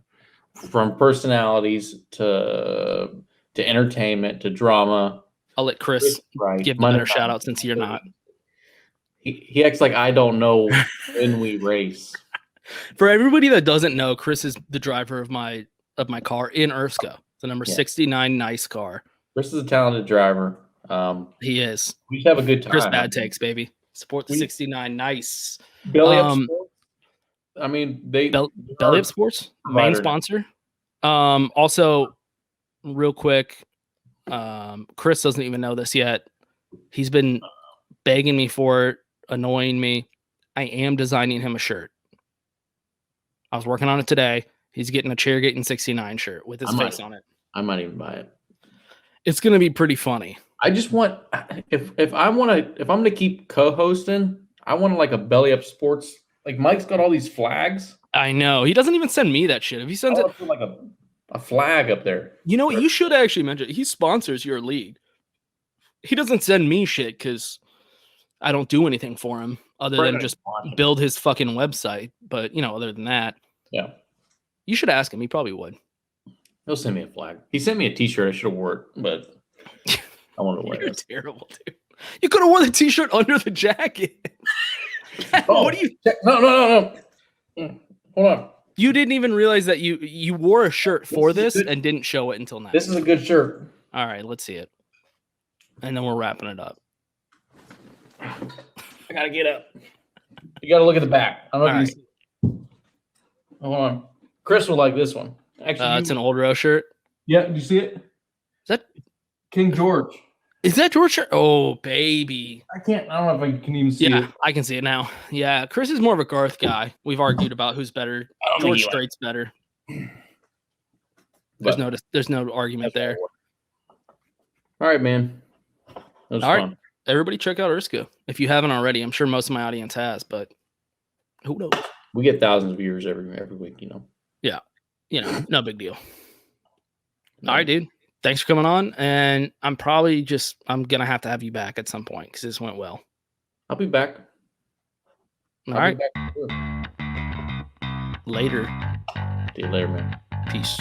From personalities to entertainment to drama. I'll let Chris Right. give the better shout out since you're not. He acts like I don't know when we race. For everybody that doesn't know, Chris is the driver of my car in ERSCA, the number 69 nice car. Chris is a talented driver. He is. We just have a good time. Chris Bad Takes, baby. Support the 69 nice. Belly Up Sports. I mean, Belly Up Sports, main sponsor. Also, real quick, Chris doesn't even know this yet. He's been begging me for it, annoying me. I am designing him a shirt. I was working on it today. He's getting a Chairgatin 69 shirt with his face on it. I might even buy it. It's gonna be pretty funny. I just want if I'm gonna keep co-hosting, I want like a Belly Up Sports. Like Mike's got all these flags. I know. He doesn't even send me that shit. If he sends it like a flag up there. You know what? You should actually mention he sponsors your league. He doesn't send me shit because I don't do anything for him other than just build his fucking website. But other than that, yeah, you should ask him. He probably would. He'll send me a flag. He sent me a T-shirt. I should have wore it, but I want to wear it. You're terrible, dude. You could have worn the T-shirt under the jacket. What do you? No. Hold on. You didn't even realize that you wore a shirt for this and didn't show it until now. This is a good shirt. All right, let's see it. And then we're wrapping it up. I gotta get up. You gotta look at the back. I don't know if you see it. Hold on. Chris will like this one. Actually, it's an old row shirt. Yeah, you see it? Is that King George? Is that George shirt? Oh, baby. I don't know if I can even see it. Yeah, I can see it now. Yeah, Chris is more of a Garth guy. We've argued about who's better. George Straight's better. There's no argument there. All right, man. All right. Everybody check out ERSCA if you haven't already. I'm sure most of my audience has, but who knows? We get thousands of viewers every week, Yeah. No big deal. All right, dude. Thanks for coming on. And I'm going to have to have you back at some point because this went well. I'll be back. All right. Later. See you later, man. Peace.